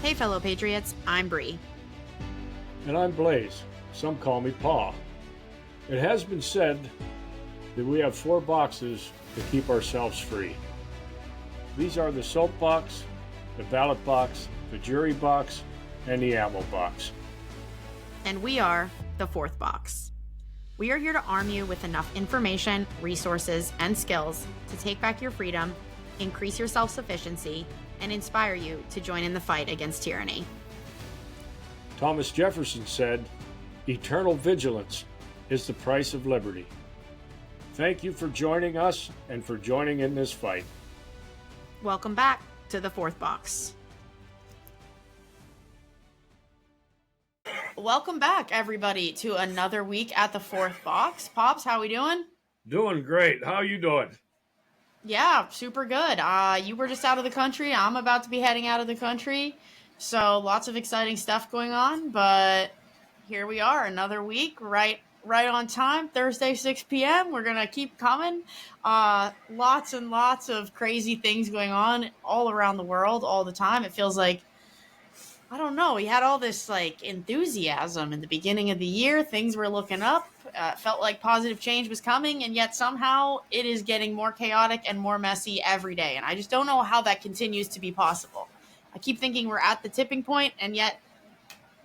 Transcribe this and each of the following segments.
Hey, fellow patriots, I'm Bree. And I'm Blaze. Some call me Pa. It has been said that we have 4 boxes to keep ourselves free. These are the soapbox, the ballot box, the jury box, and the ammo box. And we are the 4th box. We are here to arm you with enough information, resources, and skills to take back your freedom, increase your self-sufficiency, and inspire you to join in the fight against tyranny. Thomas Jefferson said, "Eternal vigilance is the price of liberty." Thank you for joining us and for joining in this fight. Welcome back to the 4th box. Welcome back, everybody, to another week at the 4th box. Pops, how we doing? Doing great. How you doing? Yeah, super good. You were just out of the country. I'm about to be heading out of the country. So lots of exciting stuff going on, but here we are, another week, right on time, Thursday, 6 p.m. We're going to keep coming. Lots and lots of crazy things going on all around the world all the time. It feels like, I don't know, we had all this like enthusiasm in the beginning of the year. Things were looking up. Felt like positive change was coming, and yet somehow it is getting more chaotic and more messy every day. And I just don't know how that continues to be possible. I keep thinking we're at the tipping point, and yet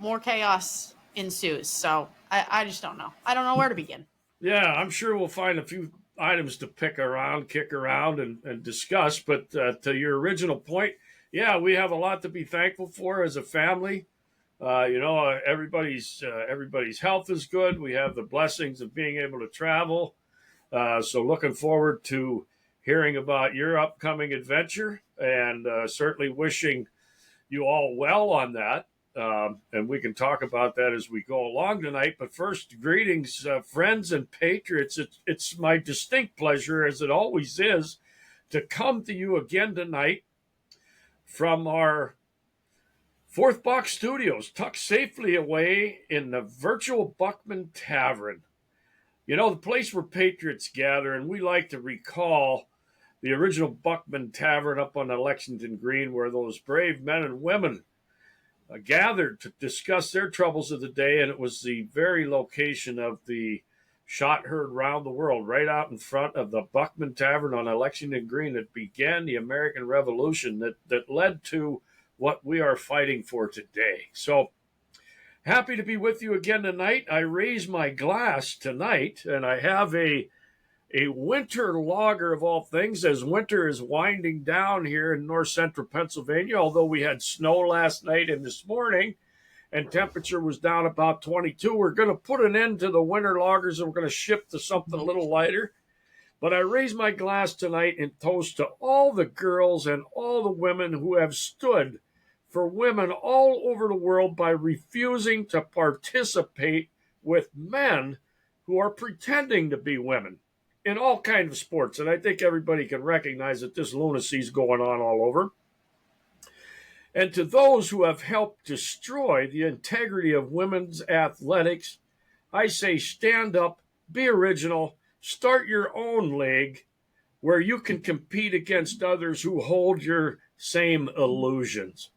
more chaos ensues. So I just don't know. I don't know where to begin. Yeah, I'm sure we'll find a few items to kick around, and discuss. But to your original point, yeah, we have a lot to be thankful for as a family. Everybody's health is good. We have the blessings of being able to travel. So looking forward to hearing about your upcoming adventure, and certainly wishing you all well on that. And we can talk about that as we go along tonight. But first, greetings, friends and patriots. It's my distinct pleasure, as it always is, to come to you again tonight from our 4th Box Studios, tucked safely away in the virtual Buckman Tavern. You know, the place where patriots gather, and we like to recall the original Buckman Tavern up on Lexington Green, where those brave men and women gathered to discuss their troubles of the day. And it was the very location of the shot heard round the world, right out in front of the Buckman Tavern on Lexington Green, that began the American Revolution that led to what we are fighting for today. So happy to be with you again tonight. I raise my glass tonight, and I have a winter lager of all things, as winter is winding down here in north central Pennsylvania, although we had snow last night and this morning, and temperature was down about 22. We're going to put an end to the winter lagers, and we're going to shift to something a little lighter. But I raise my glass tonight in toast to all the girls and all the women who have stood for women all over the world by refusing to participate with men who are pretending to be women in all kinds of sports. And I think everybody can recognize that this lunacy is going on all over. And to those who have helped destroy the integrity of women's athletics, I say stand up, be original, start your own league where you can compete against others who hold your same illusions.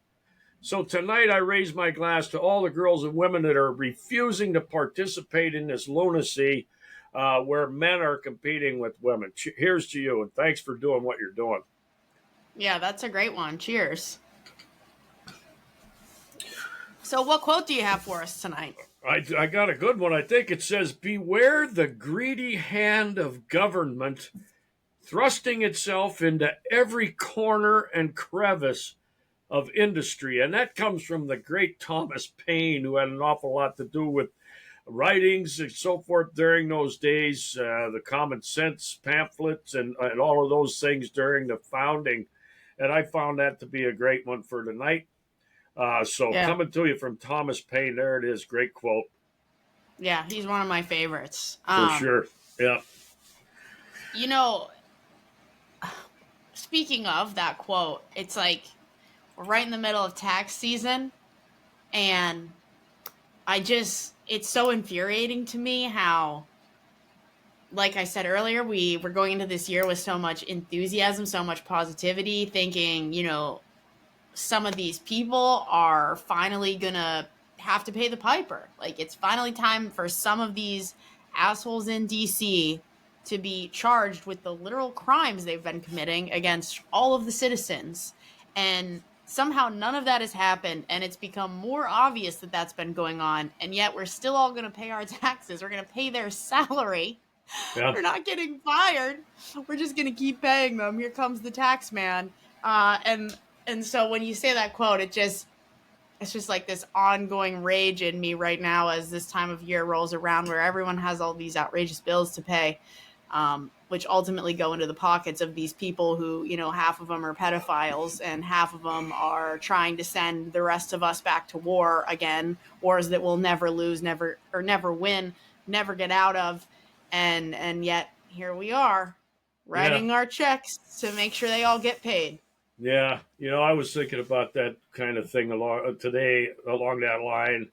So tonight I raise my glass to all the girls and women that are refusing to participate in this lunacy where men are competing with women. Here's to you, and thanks for doing what you're doing. Yeah, that's a great one. Cheers. So what quote do you have for us tonight? I got a good one. I think it says, "Beware the greedy hand of government thrusting itself into every corner and crevice of industry." And that comes from the great Thomas Paine, who had an awful lot to do with writings and so forth during those days, the common sense pamphlets and all of those things during the founding. And I found that to be a great one for tonight. Coming to you from Thomas Paine, there it is. Great quote. Yeah, he's one of my favorites. For sure. Yeah. You know, speaking of that quote, it's like we're right in the middle of tax season, and it's so infuriating to me how, like I said earlier, we were going into this year with so much enthusiasm, so much positivity, thinking, some of these people are finally gonna have to pay the piper. Like, it's finally time for some of these assholes in DC to be charged with the literal crimes they've been committing against all of the citizens. And somehow none of that has happened, and it's become more obvious that that's been going on, and yet we're still all going to pay our taxes. We're going to pay their salary. Yeah. They're not getting fired. We're just going to keep paying them. Here comes the tax man. And so when you say that quote, it's just like this ongoing rage in me right now as this time of year rolls around, where everyone has all these outrageous bills to pay, which ultimately go into the pockets of these people who, half of them are pedophiles and half of them are trying to send the rest of us back to war again, wars that we'll never lose, never win, never get out of. And yet here we are, Yeah. writing our checks to make sure they all get paid. Yeah. I was thinking about that kind of thing today along that line.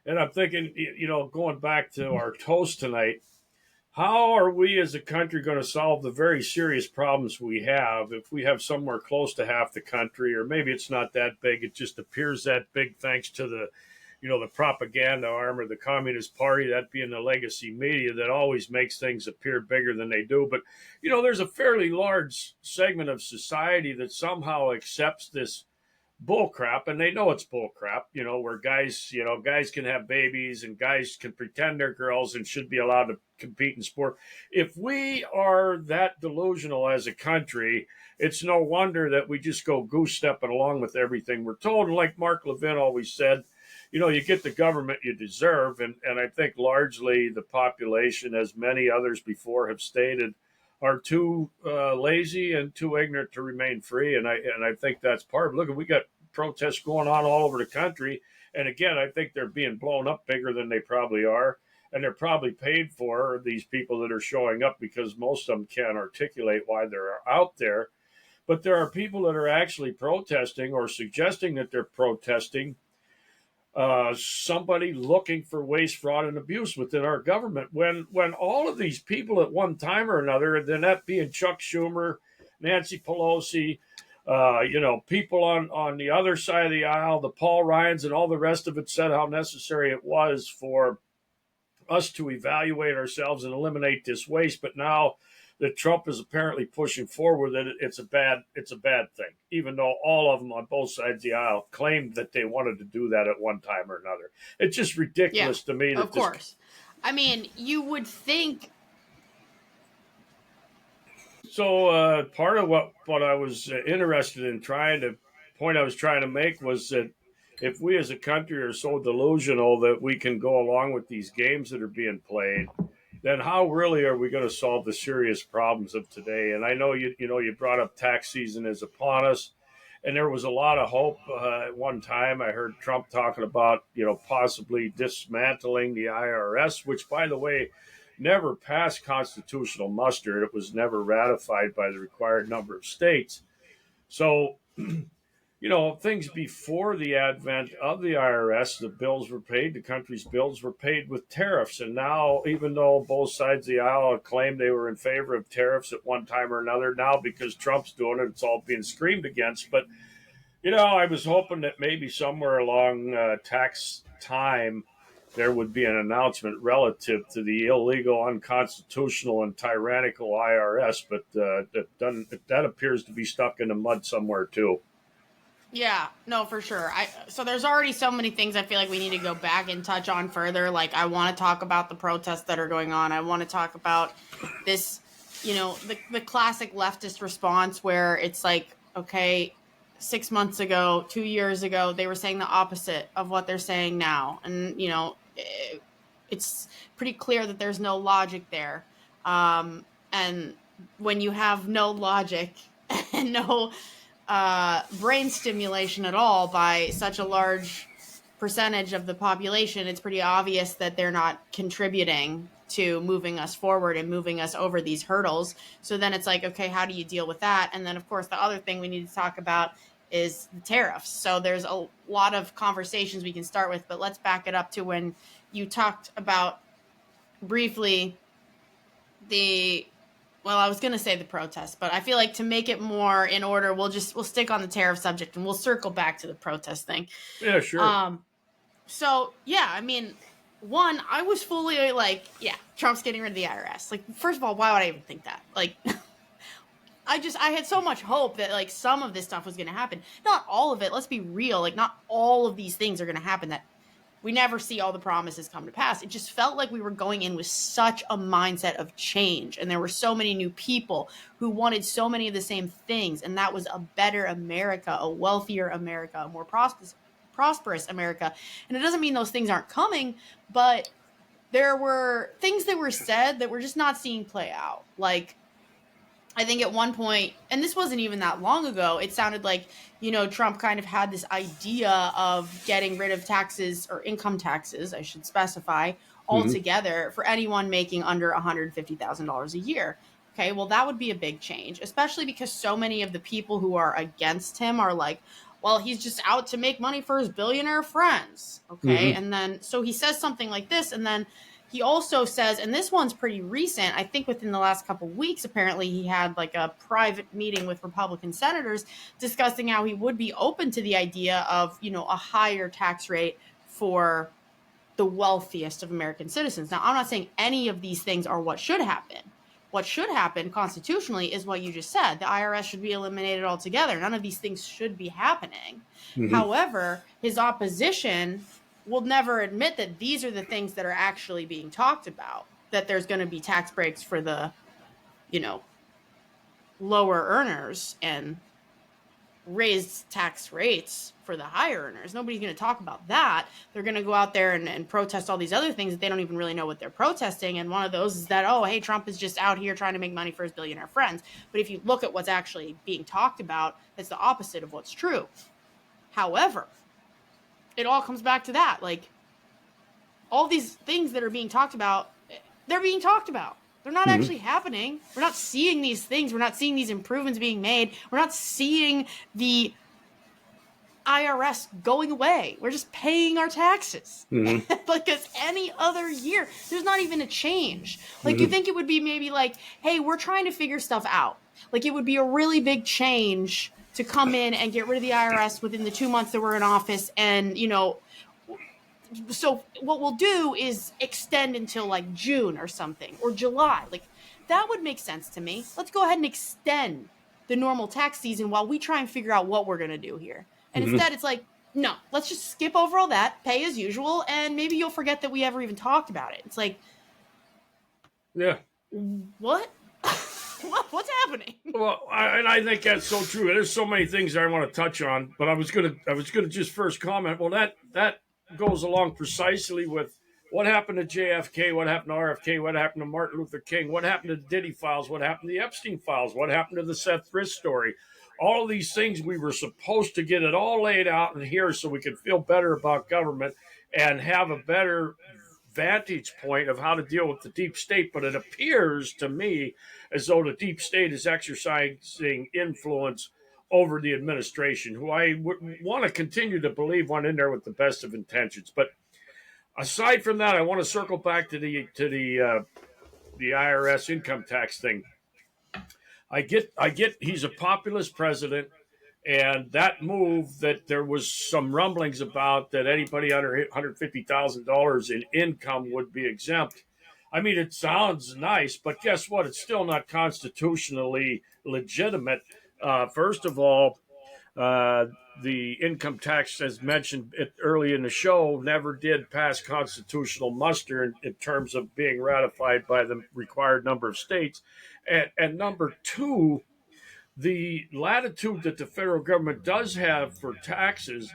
And I'm thinking, going back to our toast tonight, how are we as a country going to solve the very serious problems we have if we have somewhere close to half the country, or maybe it's not that big, it just appears that big thanks to the propaganda arm of the Communist Party, that being the legacy media that always makes things appear bigger than they do. But, there's a fairly large segment of society that somehow accepts this bull crap, and they know it's bull crap, where guys can have babies and guys can pretend they're girls and should be allowed to compete in sport. If we are that delusional as a country, it's no wonder that we just go goose stepping along with everything we're told. And like Mark Levin always said, you get the government you deserve. And I think largely the population, as many others before have stated, are too lazy and too ignorant to remain free. And I think that's part of it. Look, we got protests going on all over the country. And again, I think they're being blown up bigger than they probably are. And they're probably paid for, these people that are showing up, because most of them can't articulate why they're out there. But there are people that are actually protesting or suggesting that they're protesting somebody looking for waste, fraud, and abuse within our government. When all of these people at one time or another, then that being Chuck Schumer, Nancy Pelosi, people on the other side of the aisle, the Paul Ryans, and all the rest of it, said how necessary it was for us to evaluate ourselves and eliminate this waste. But now that Trump is apparently pushing forward, that it's a bad thing, even though all of them on both sides of the aisle claimed that they wanted to do that at one time or another. It's just ridiculous to me. Of course. I mean, you would think. So part of what I was interested in I was trying to make was that if we as a country are so delusional that we can go along with these games that are being played, then how really are we going to solve the serious problems of today? And I know you brought up tax season is upon us, and there was a lot of hope at one time. I heard Trump talking about possibly dismantling the IRS, which, by the way, never passed constitutional muster. It was never ratified by the required number of states. So things before the advent of the IRS, the country's bills were paid with tariffs. And now, even though both sides of the aisle claimed they were in favor of tariffs at one time or another, now because Trump's doing it, it's all being screamed against. But, I was hoping that maybe somewhere along tax time, there would be an announcement relative to the illegal, unconstitutional, and tyrannical IRS. But that appears to be stuck in the mud somewhere, too. Yeah, no, for sure. So there's already so many things I feel like we need to go back and touch on further. Like, I want to talk about the protests that are going on. I want to talk about this, the classic leftist response where it's like, okay, 6 months ago, 2 years ago, they were saying the opposite of what they're saying now. And, it's pretty clear that there's no logic there. And when you have no logic and no brain stimulation at all by such a large percentage of the population, it's pretty obvious that they're not contributing to moving us forward and moving us over these hurdles. So then it's like, okay, how do you deal with that? And then, of course, the other thing we need to talk about is the tariffs. So there's a lot of conversations we can start with, but let's back it up to when you talked about briefly the Well, I was gonna say the protest, but I feel like to make it more in order, we'll stick on the tariff subject and we'll circle back to the protest thing. Yeah, sure. Um, so yeah, I mean, one, I was fully like, yeah, Trump's getting rid of the IRS. Like, first of all, why would I even think that? Like, I had so much hope that like some of this stuff was going to happen. Not all of it. Let's be real. Like, not all of these things are going to happen. That we never see all the promises come to pass. It just felt like we were going in with such a mindset of change, and there were so many new people who wanted so many of the same things, and that was a better America, a wealthier America, a more prosperous America. And it doesn't mean those things aren't coming, but there were things that were said that we're just not seeing play out. Like, I think at one point, and this wasn't even that long ago, it sounded like, Trump kind of had this idea of getting rid of taxes, or income taxes, I should specify, Hmm. altogether for anyone making under $150,000 a year. Okay, well, that would be a big change, especially because so many of the people who are against him are like, well, he's just out to make money for his billionaire friends. Okay, Hmm. and then so he says something like this, and then he also says, and this one's pretty recent, I think within the last couple of weeks, apparently he had like a private meeting with Republican senators discussing how he would be open to the idea of, a higher tax rate for the wealthiest of American citizens. Now, I'm not saying any of these things are what should happen. What should happen constitutionally is what you just said. The IRS should be eliminated altogether. None of these things should be happening. Hmm. However, his opposition will never admit that these are the things that are actually being talked about, that there's going to be tax breaks for the, you know, lower earners and raised tax rates for the higher earners. Nobody's going to talk about that. They're going to go out there and protest all these other things that they don't even really know what they're protesting. And one of those is that, oh, hey, Trump is just out here trying to make money for his billionaire friends. But if you look at what's actually being talked about, it's the opposite of what's true. However, it all comes back to that. Like, all these things that are being talked about, they're being talked about. They're not Hmm. actually happening. We're not seeing these things. We're not seeing these improvements being made. We're not seeing the IRS going away. We're just paying our taxes Hmm. like as any other year. There's not even a change. Like, you Hmm. think it would be maybe like, hey, we're trying to figure stuff out. Like, it would be a really big change to come in and get rid of the IRS within the 2 months that we're in office. And, so what we'll do is extend until like June or something, or July. Like, that would make sense to me. Let's go ahead and extend the normal tax season while we try and figure out what we're going to do here. And Hmm. instead, it's like, no, let's just skip over all that, pay as usual, and maybe you'll forget that we ever even talked about it. It's like, Yeah. what? What's happening? Well, and I think that's so true. There's so many things I want to touch on, but I was gonna just first comment. Well, that goes along precisely with what happened to JFK, what happened to RFK, what happened to Martin Luther King, what happened to the Diddy files, what happened to the Epstein files, what happened to the Seth Rich story. All of these things, we were supposed to get it all laid out in here so we could feel better about government and have a better vantage point of how to deal with the deep state. But it appears to me as though the deep state is exercising influence over the administration, who I want to continue to believe went in there with the best of intentions. But aside from that, I want to circle back to the IRS income tax thing. I get he's a populist president, and that move that there was some rumblings about that anybody under $150,000 in income would be exempt. I mean, it sounds nice, but guess what? It's still not constitutionally legitimate. First of all, uh, the income tax, as mentioned early in the show, never did pass constitutional muster in terms of being ratified by the required number of states. And number two, the latitude that the federal government does have for taxes,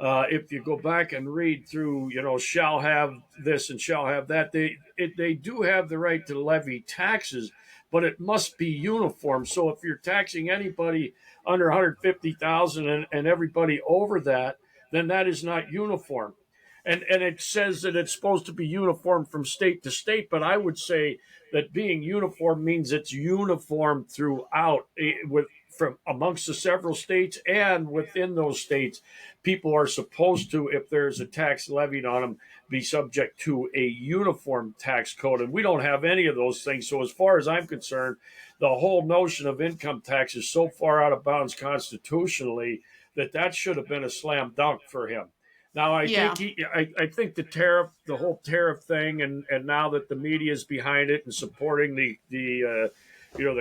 if you go back and read through, shall have this and shall have that, they do have the right to levy taxes, but it must be uniform. So if you're taxing anybody under 150,000 and everybody over that, then that is not uniform. And it says that it's supposed to be uniform from state to state, but I would say that being uniform means it's uniform throughout, with from amongst the several states, and within those states, people are supposed to, if there's a tax levied on them, be subject to a uniform tax code. And we don't have any of those things. So, as far as I'm concerned, the whole notion of income tax is so far out of bounds constitutionally that should have been a slam dunk for him. Now, Yeah. I think the whole tariff thing, and now that the media is behind it and supporting the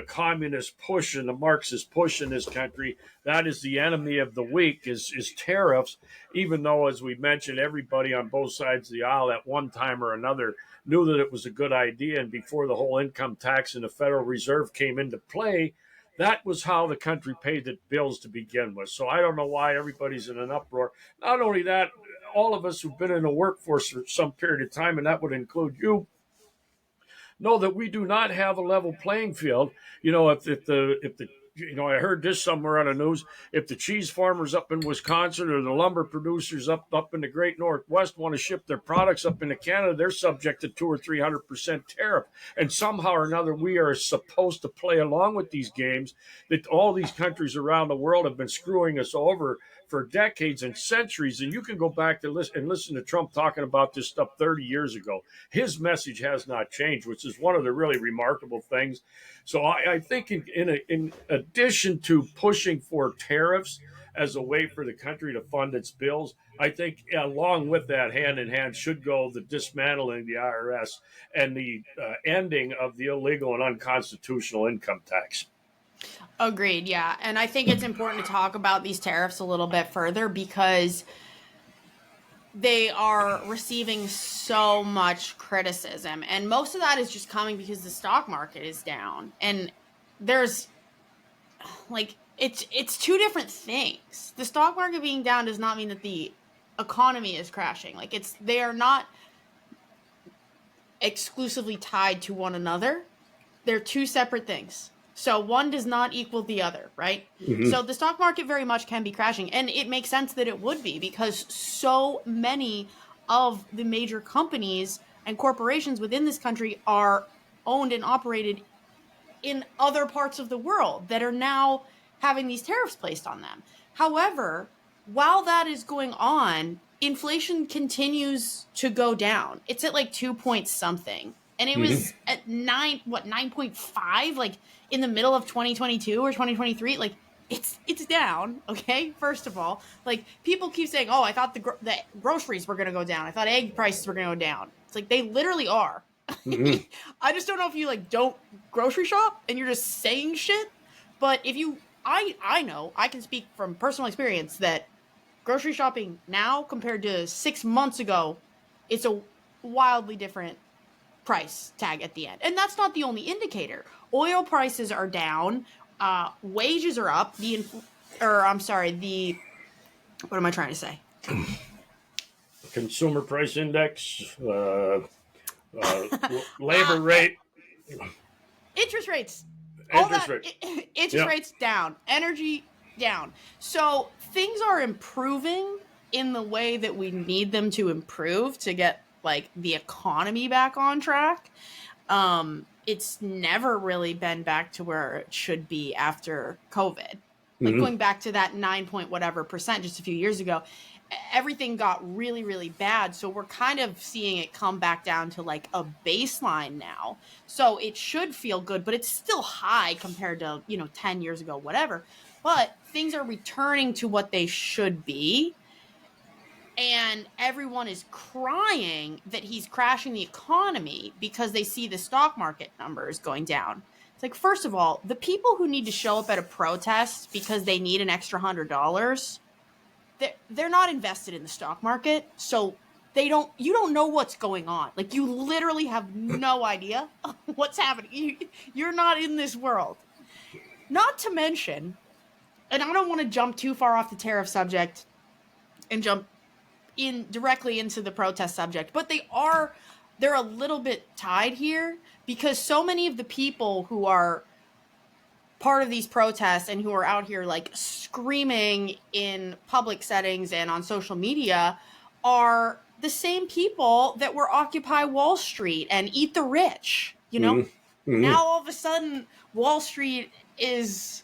communist push and the Marxist push in this country, that is the enemy of the weak is tariffs. Even though, as we mentioned, everybody on both sides of the aisle at one time or another knew that it was a good idea, and before the whole income tax and the Federal Reserve came into play, that was how the country paid the bills to begin with. So I don't know why everybody's in an uproar. Not only that, all of us who've been in the workforce for some period of time, and that would include you, know that we do not have a level playing field. I heard this somewhere on the news. If the cheese farmers up in Wisconsin or the lumber producers up in the Great Northwest want to ship their products up into Canada, they're subject to 200 or 300% tariff. And somehow or another, we are supposed to play along with these games that all these countries around the world have been screwing us over for decades and centuries. And you can go back to listen to Trump talking about this stuff 30 years ago. His message has not changed, which is one of the really remarkable things. So I think in addition to pushing for tariffs as a way for the country to fund its bills, I think along with that, hand in hand, should go the dismantling of the IRS and the ending of the illegal and unconstitutional income tax. Agreed. Yeah. And I think it's important to talk about these tariffs a little bit further because they are receiving so much criticism. And most of that is just coming because the stock market is down. And there's it's two different things. The stock market being down does not mean that the economy is crashing. They are not exclusively tied to one another. They're two separate things. So one does not equal the other, right? Mm-hmm. So the stock market very much can be crashing. And it makes sense that it would be because so many of the major companies and corporations within this country are owned and operated in other parts of the world that are now having these tariffs placed on them. However, while that is going on, inflation continues to go down. It's at 2 point something. And it was at 9.5, in the middle of 2022 or 2023. It's down, okay? First of all, people keep saying, oh, I thought the groceries were going to go down. I thought egg prices were going to go down. It's they literally are. Mm-hmm. I just don't know if you don't grocery shop and you're just saying shit. But if you, I know, I can speak from personal experience that grocery shopping now compared to 6 months ago, it's a wildly different price tag at the end. And that's not the only indicator. Oil prices are down. Wages are up. What am I trying to say? Consumer price index, labor rate. Interest rates. Interest rates down. Energy down. So things are improving in the way that we need them to improve to get the economy back on track. It's never really been back to where it should be after COVID. Going back to that 9 point whatever percent just a few years ago, everything got really, really bad. So we're kind of seeing it come back down to a baseline now. So it should feel good, but it's still high compared to, 10 years ago, whatever. But things are returning to what they should be. And everyone is crying that he's crashing the economy because they see the stock market numbers going down. It's first of all, the people who need to show up at a protest because they need an extra $100, they're not invested in the stock market. So you don't know what's going on. You literally have no idea what's happening. You're not in this world. Not to mention, and I don't want to jump too far off the tariff subject and jump directly into the protest subject, but they're a little bit tied here because so many of the people who are part of these protests and who are out here screaming in public settings and on social media are the same people that were Occupy Wall Street and Eat the Rich, Now all of a sudden Wall Street is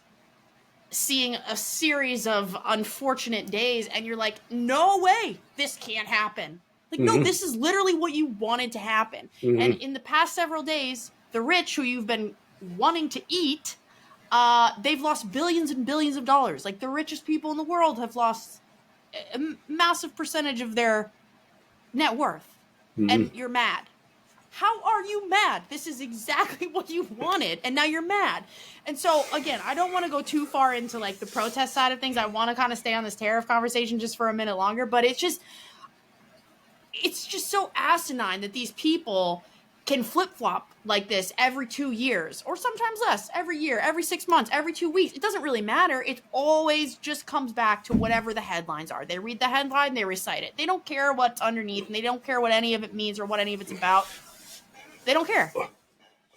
seeing a series of unfortunate days, and you're like, no way, this can't happen. Like, no, Mm-hmm. this is literally what you wanted to happen. And Mm-hmm. in the past several days, the rich who you've been wanting to eat, they've lost billions and billions of dollars. Like, the richest people in the world have lost a massive percentage of their net worth. Mm-hmm. And you're mad. How are you mad? This is exactly what you wanted, and now you're mad. And so, again, I don't want to go too far into like the protest side of things. I want to kind of stay on this tariff conversation just for a minute longer, but it's just so asinine that these people can flip flop like this every 2 years, or sometimes less, every year, every 6 months, every 2 weeks. It doesn't really matter. It always just comes back to whatever the headlines are. They read the headline, they recite it. They don't care what's underneath, and they don't care what any of it means or what any of it's about. They don't care.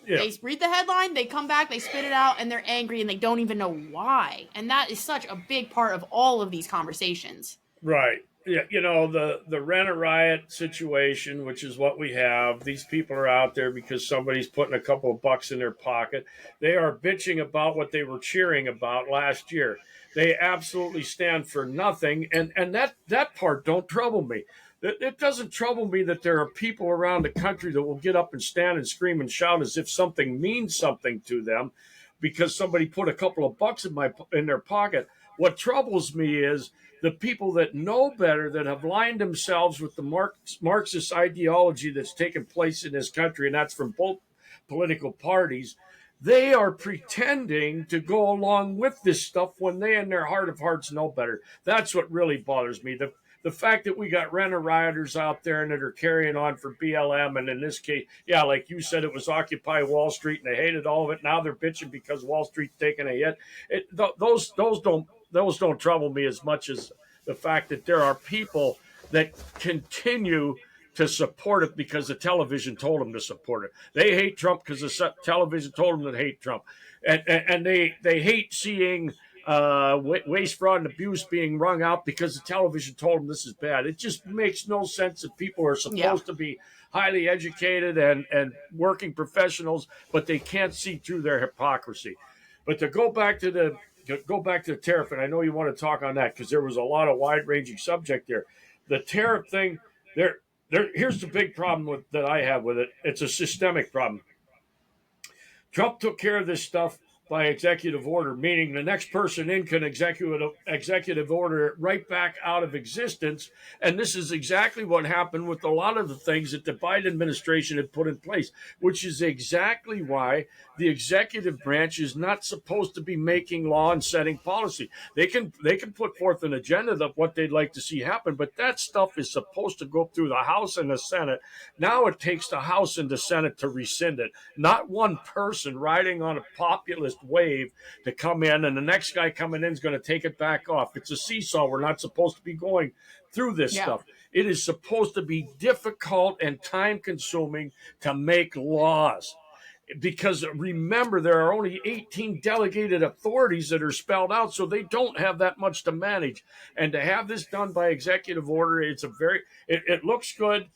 Yeah. They read the headline, they come back, they spit it out, and they're angry and they don't even know why. And that is such a big part of all of these conversations. Right. Yeah, the rent a riot situation, which is what we have. These people are out there because somebody's putting a couple of bucks in their pocket. They are bitching about what they were cheering about last year. They absolutely stand for nothing, and that part don't trouble me. It doesn't trouble me that there are people around the country that will get up and stand and scream and shout as if something means something to them because somebody put a couple of bucks in their pocket. What troubles me is the people that know better, that have lined themselves with the Marxist ideology that's taken place in this country, and that's from both political parties. They are pretending to go along with this stuff when they, in their heart of hearts, know better. That's what really bothers me. The fact that we got renter rioters out there and that are carrying on for BLM, and in this case, yeah, like you said, it was Occupy Wall Street, and they hated all of it. Now they're bitching because Wall Street's taking a hit. Those don't trouble me as much as the fact that there are people that continue to support it because the television told them to support it. They hate Trump because the television told them to hate Trump, and they hate seeing waste, fraud, and abuse being wrung out because the television told them this is bad. It just makes no sense that people are Yeah. supposed to be highly educated and working professionals, but they can't see through their hypocrisy. But to go back to the tariff, and I know you want to talk on that because there was a lot of wide ranging subject there. The tariff thing, here's the big problem that I have with it. It's a systemic problem. Trump took care of this stuff by executive order, meaning the next person in can executive order it right back out of existence. And this is exactly what happened with a lot of the things that the Biden administration had put in place, which is exactly why the executive branch is not supposed to be making law and setting policy. They can put forth an agenda of what they'd like to see happen, but that stuff is supposed to go through the House and the Senate. Now it takes the House and the Senate to rescind it, not one person riding on a populist wave to come in and the next guy coming in is going to take it back off. It's a seesaw. We're not supposed to be going through this Yeah. stuff. It is supposed to be difficult and time consuming to make laws. Because remember, there are only 18 delegated authorities that are spelled out, so they don't have that much to manage. And to have this done by executive order, it looks good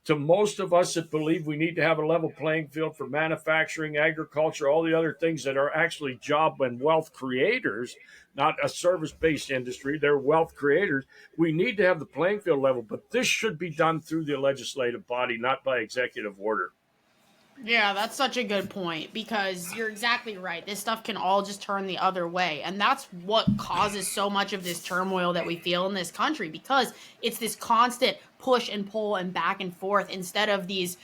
to most of us that believe we need to have a level playing field for manufacturing, agriculture, all the other things that are actually job and wealth creators, not a service-based industry. They're wealth creators. We need to have the playing field level, but this should be done through the legislative body, not by executive order. Yeah, that's such a good point because you're exactly right. This stuff can all just turn the other way. And that's what causes so much of this turmoil that we feel in this country because it's this constant push and pull and back and forth instead of these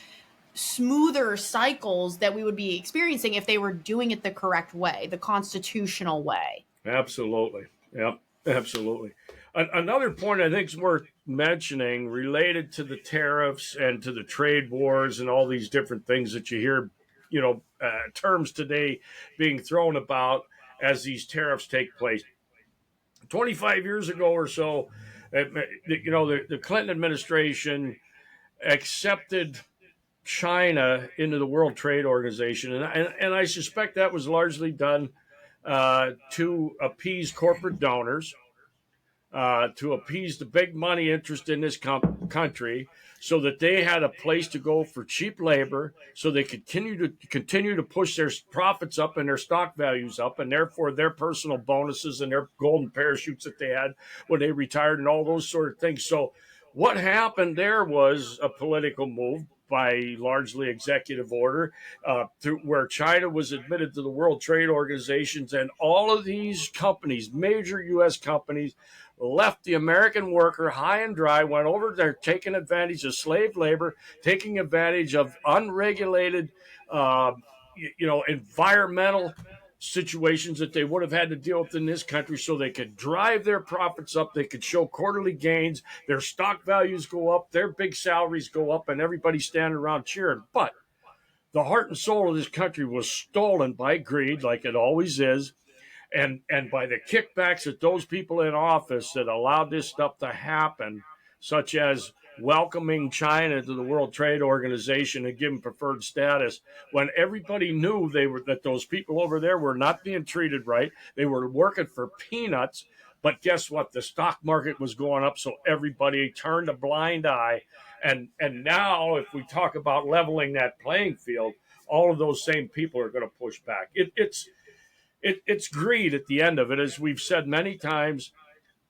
smoother cycles that we would be experiencing if they were doing it the correct way, the constitutional way. Absolutely. Yep. Absolutely. Another point I think is worth mentioning related to the tariffs and to the trade wars and all these different things that you hear, terms today being thrown about as these tariffs take place. 25 years ago or so, the Clinton administration accepted China into the World Trade Organization, and I suspect that was largely done to appease corporate donors. to appease the big money interest in this country, so that they had a place to go for cheap labor, so they could continue to push their profits up and their stock values up, and therefore their personal bonuses and their golden parachutes that they had when they retired and all those sort of things. So what happened there was a political move by largely executive order, through where China was admitted to the World Trade Organizations, and all of these companies, major U.S. companies, left the American worker high and dry, went over there taking advantage of slave labor, taking advantage of unregulated, uh, environmental situations that they would have had to deal with in this country, so they could drive their profits up, they could show quarterly gains, their stock values go up, their big salaries go up, and everybody's standing around cheering. But the heart and soul of this country was stolen by greed, like it always is, and by the kickbacks that those people in office that allowed this stuff to happen, such as welcoming China to the World Trade Organization and giving preferred status, when everybody knew that those people over there were not being treated right. They were working for peanuts. But guess what? The stock market was going up, so everybody turned a blind eye. And now, if we talk about leveling that playing field, all of those same people are going to push back. It's greed at the end of it, as we've said many times,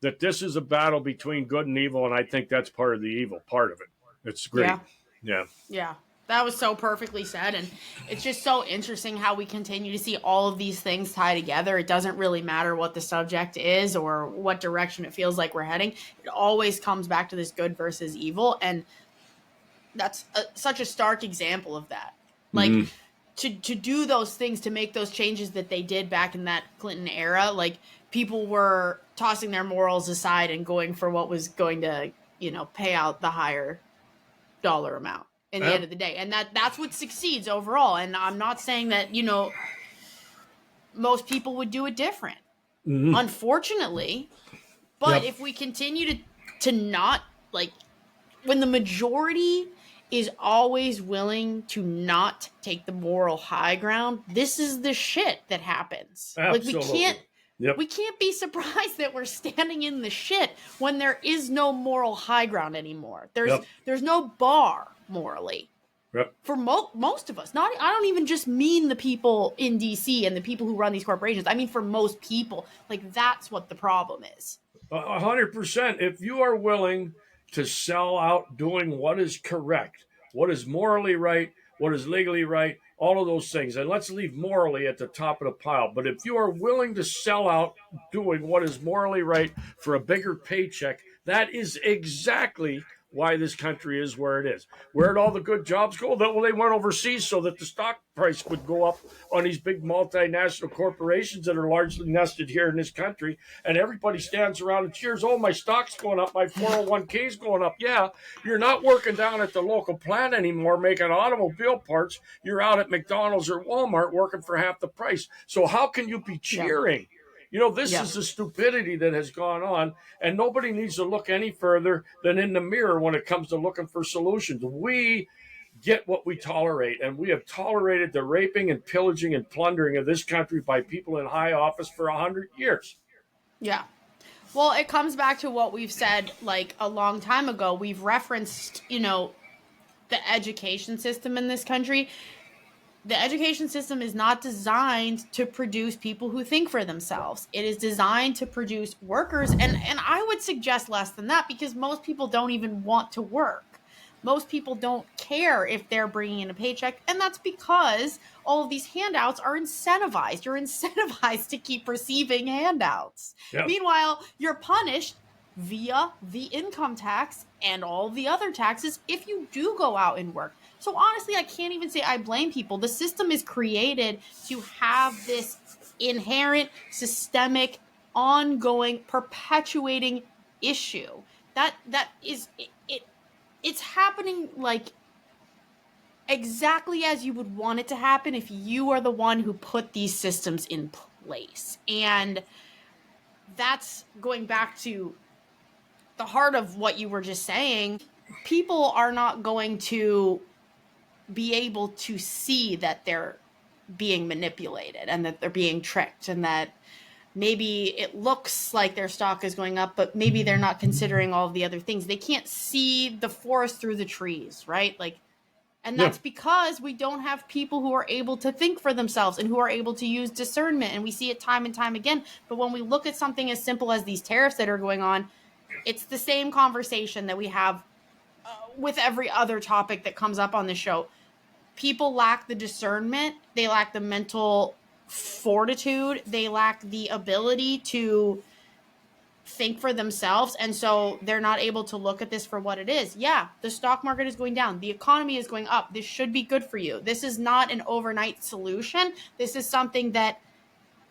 that this is a battle between good and evil, and I think that's part of the evil part of it. It's greed. Yeah. Yeah. Yeah. That was so perfectly said. And it's just so interesting how we continue to see all of these things tie together. It doesn't really matter what the subject is or what direction it feels like we're heading. It always comes back to this good versus evil. And that's such a stark example of that. Like, Mm-hmm. to do those things, to make those changes that they did back in that Clinton era, like, people were tossing their morals aside and going for what was going to, pay out the higher dollar amount in the end of the day. And that's what succeeds overall. And I'm not saying that, most people would do it different, Mm-hmm. unfortunately. But Yep. if we continue to not, like, when the majority is always willing to not take the moral high ground, this is the shit that happens. Absolutely. Like, we can't be surprised that we're standing in the shit when there is no moral high ground anymore. There's no bar morally. Yep. For most of us. I don't even just mean the people in DC and the people who run these corporations. I mean for most people. Like, that's what the problem is. 100%. If you are willing to sell out doing what is correct, what is morally right, what is legally right, all of those things, and let's leave morally at the top of the pile. But if you are willing to sell out doing what is morally right for a bigger paycheck, that is exactly why this country is where it is. Where did all the good jobs go? Well, they went overseas so that the stock price would go up on these big multinational corporations that are largely nested here in this country. And everybody stands around and cheers, oh, my stock's going up, my 401k is going up. Yeah, you're not working down at the local plant anymore making automobile parts. You're out at McDonald's or Walmart working for half the price. So how can you be cheering? This is the stupidity that has gone on, and nobody needs to look any further than in the mirror when it comes to looking for solutions. We get what we tolerate, and we have tolerated the raping and pillaging and plundering of this country by people in high office for 100 years. Yeah. Well, it comes back to what we've said, like, a long time ago. We've referenced, the education system in this country. The education system is not designed to produce people who think for themselves. It is designed to produce workers. And I would suggest less than that, because most people don't even want to work. Most people don't care if they're bringing in a paycheck. And that's because all of these handouts are incentivized. You're incentivized to keep receiving handouts. Yep. Meanwhile, you're punished via the income tax and all the other taxes if you do go out and work. So honestly, I can't even say I blame people. The system is created to have this inherent, systemic, ongoing, perpetuating issue. That is it. It's happening, like, exactly as you would want it to happen if you are the one who put these systems in place. And that's going back to the heart of what you were just saying. People are not going to be able to see that they're being manipulated and that they're being tricked and that maybe it looks like their stock is going up, but maybe they're not considering all of the other things. They can't see the forest through the trees, right? Like, and Yeah. that's because we don't have people who are able to think for themselves and who are able to use discernment. And we see it time and time again. But when we look at something as simple as these tariffs that are going on, it's the same conversation that we have with every other topic that comes up on the show. People lack the discernment, they lack the mental fortitude, they lack the ability to think for themselves, and so they're not able to look at this for what it is. Yeah, the stock market is going down, the economy is going up, this should be good for you. This is not an overnight solution. This is something that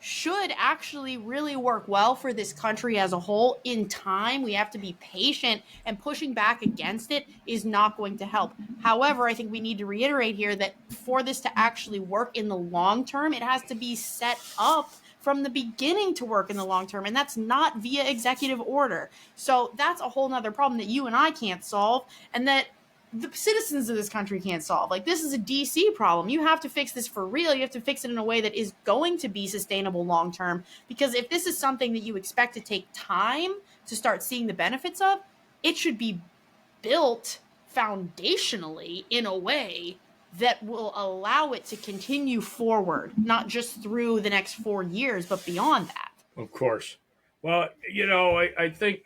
should actually really work well for this country as a whole in time. We have to be patient, and pushing back against it is not going to help. However, I think we need to reiterate here that for this to actually work in the long term, it has to be set up from the beginning to work in the long term, and that's not via executive order. So that's a whole nother problem that you and I can't solve, and that the citizens of this country can't solve. Like, this is a DC problem. You have to fix this for real. You have to fix it in a way that is going to be sustainable long term. Because if this is something that you expect to take time to start seeing the benefits of, it should be built foundationally in a way that will allow it to continue forward, not just through the next 4 years, but beyond that. Of course. Well, I think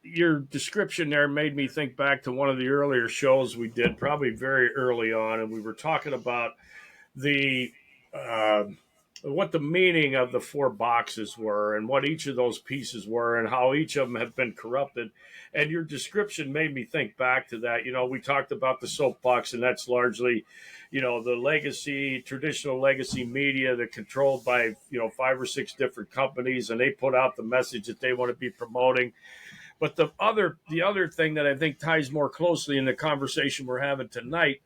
your description there made me think back to one of the earlier shows we did, probably very early on, and we were talking about the uh, what the meaning of the four boxes were and what each of those pieces were and how each of them have been corrupted. And your description made me think back to that. We talked about the soapbox, and that's largely, the legacy, traditional legacy media that controlled by, 5 or 6 different companies, and they put out the message that they want to be promoting. But the other thing that I think ties more closely in the conversation we're having tonight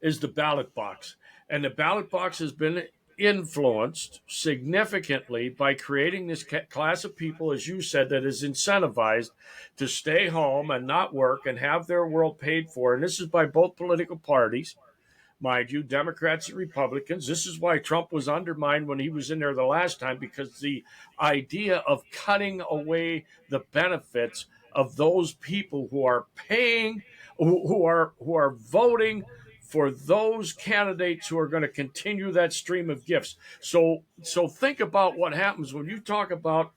is the ballot box. And the ballot box has been influenced significantly by creating this class of people, as you said, that is incentivized to stay home and not work and have their world paid for. And this is by both political parties, mind you, Democrats and Republicans. This is why Trump was undermined when he was in there the last time, because the idea of cutting away the benefits of those people who are paying, who are voting for those candidates who are going to continue that stream of gifts. So think about what happens when you talk about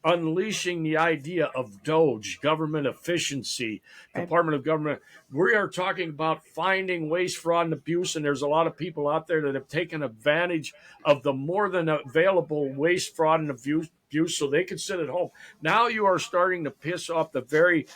unleashing the idea of Doge, government efficiency, Right. Department of Government. We are talking about finding waste, fraud, and abuse, and there's a lot of people out there that have taken advantage of the more than available waste, fraud, and abuse so they can sit at home. Now you are starting to piss off the very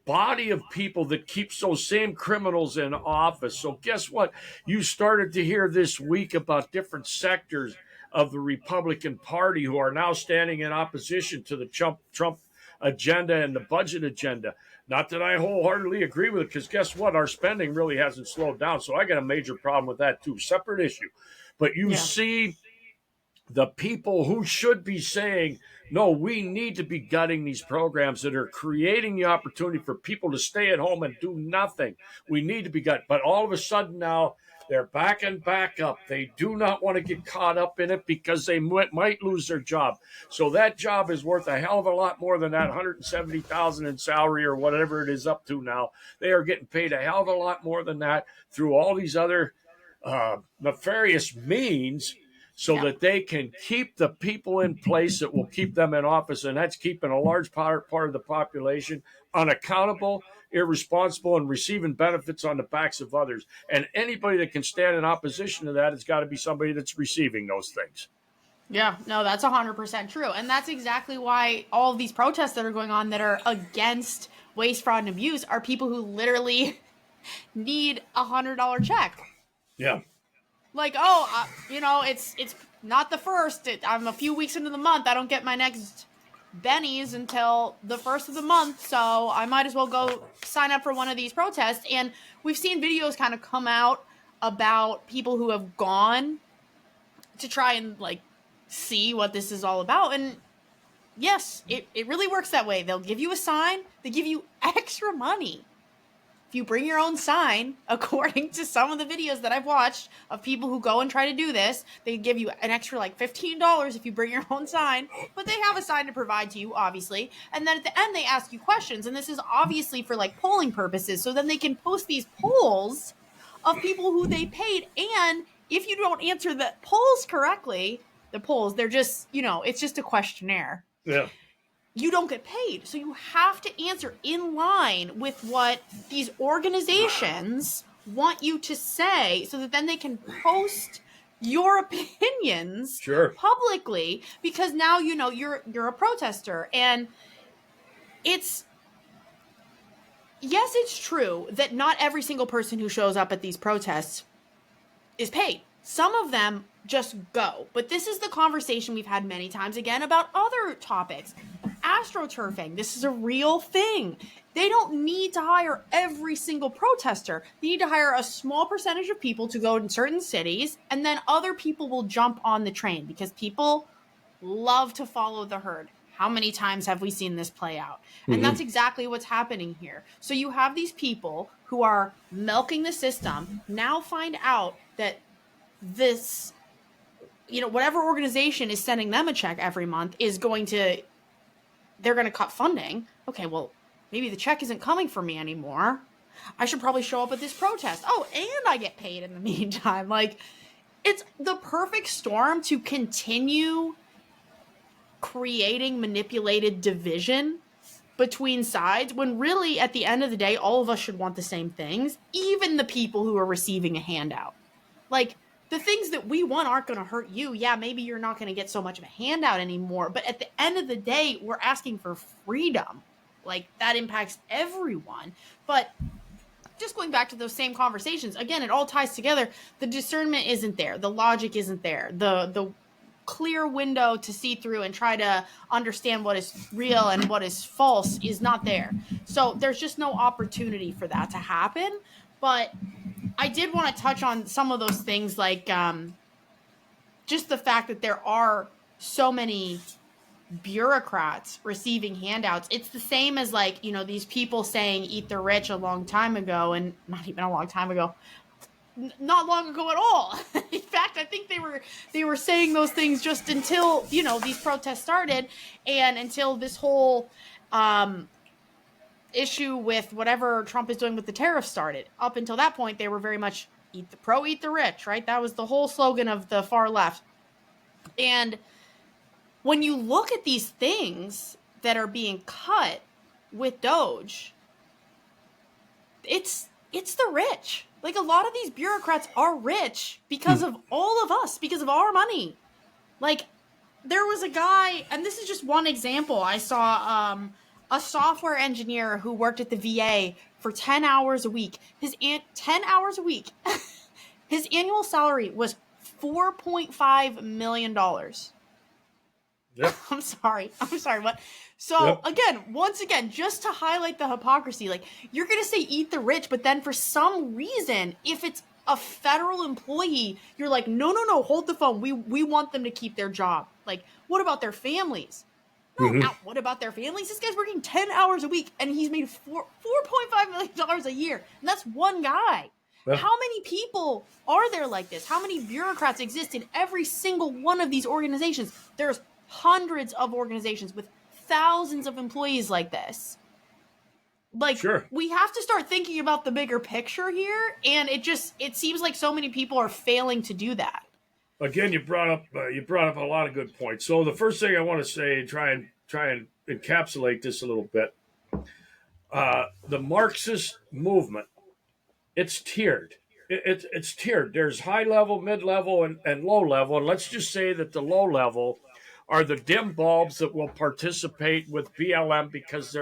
body of people that keeps those same criminals in office. So guess what? You started to hear this week about different sectors of the Republican Party who are now standing in opposition to the Trump agenda and the budget agenda. Not that I wholeheartedly agree with it, because guess what? Our spending really hasn't slowed down. So I got a major problem with that too. Separate issue. But you see the people who should be saying, no, we need to be gutting these programs that are creating the opportunity for people to stay at home and do nothing. We need to be gut. But all of a sudden now, they're backing back up. They do not want to get caught up in it because they might lose their job. So that job is worth a hell of a lot more than that $170,000 in salary or whatever it is up to now. They are getting paid a hell of a lot more than that through all these other nefarious means, so that they can keep the people in place that will keep them in office. And that's keeping a large part of the population unaccountable, irresponsible, and receiving benefits on the backs of others. And anybody that can stand in opposition to that has got to be somebody that's receiving those things. Yeah, no, that's 100% true. And that's exactly why all of these protests that are going on that are against waste, fraud, and abuse are people who literally need $100 check. Yeah. Like, it's not the first. I'm a few weeks into the month. I don't get my next bennies until the first of the month, so I might as well go sign up for one of these protests. And we've seen videos kind of come out about people who have gone to try and, see what this is all about. And yes, it really works that way. They'll give you a sign. They give you extra money if you bring your own sign, according to some of the videos that I've watched of people who go and try to do this, they give you an extra like $15 if you bring your own sign, but they have a sign to provide to you, obviously. And then at the end, they ask you questions. And this is obviously for like polling purposes. So then they can post these polls of people who they paid. And if you don't answer the polls correctly, the polls, they're just, it's just a questionnaire. Yeah. You don't get paid. So you have to answer in line with what these organizations want you to say so that then they can post your opinions Sure. publicly, because now you're a protester. And it's true that not every single person who shows up at these protests is paid. Some of them just go. But this is the conversation we've had many times again about other topics. AstroTurfing, this is a real thing. They don't need to hire every single protester. They need to hire a small percentage of people to go in certain cities, and then other people will jump on the train because people love to follow the herd. How many times have we seen this play out? And that's exactly what's happening here. So you have these people who are milking the system, now find out that this, whatever organization is sending them a check every month they're going to cut funding. Okay, well, maybe the check isn't coming for me anymore. I should probably show up at this protest. Oh, and I get paid in the meantime. Like, it's the perfect storm to continue creating manipulated division between sides, when really at the end of the day, all of us should want the same things, even the people who are receiving a handout. Like, the things that we want aren't going to hurt you. Yeah, maybe you're not going to get so much of a handout anymore, but at the end of the day, we're asking for freedom. Like, that impacts everyone. But just going back to those same conversations, again, it all ties together. The discernment isn't there. The logic isn't there. The clear window to see through and try to understand what is real and what is false is not there. So there's just no opportunity for that to happen. But I did want to touch on some of those things, like just the fact that there are so many bureaucrats receiving handouts. It's the same as like, these people saying eat the rich a long time ago, and not even a long time ago, not long ago at all. In fact, I think they were saying those things just until, these protests started, and until this whole issue with whatever Trump is doing with the tariffs started. Up until that point, they were very much eat the rich, right? That was the whole slogan of the far left. And when you look at these things that are being cut with Doge, it's the rich. Like, a lot of these bureaucrats are rich because of all of us, because of our money. Like, there was a guy, and this is just one example. I saw a software engineer who worked at the VA for 10 hours a week. 10 hours a week. His annual salary was $4.5 million. Yep. I'm sorry. What? So once again, just to highlight the hypocrisy, like, you're going to say eat the rich, but then for some reason, if it's a federal employee, you're like, no, hold the phone. We want them to keep their job. Like, what about their families? No, now, what about their families? This guy's working 10 hours a week, and he's made $4.5 million a year. And that's one guy. Yeah. How many people are there like this? How many bureaucrats exist in every single one of these organizations? There's hundreds of organizations with thousands of employees like this. Like, sure. We have to start thinking about the bigger picture here, and it seems like so many people are failing to do that. Again, you brought up a lot of good points. So the first thing I want to say, try and encapsulate this a little bit. The Marxist movement, it's tiered. It's tiered. There's high level, mid level, and low level. And let's just say that the low level are the dim bulbs that will participate with BLM because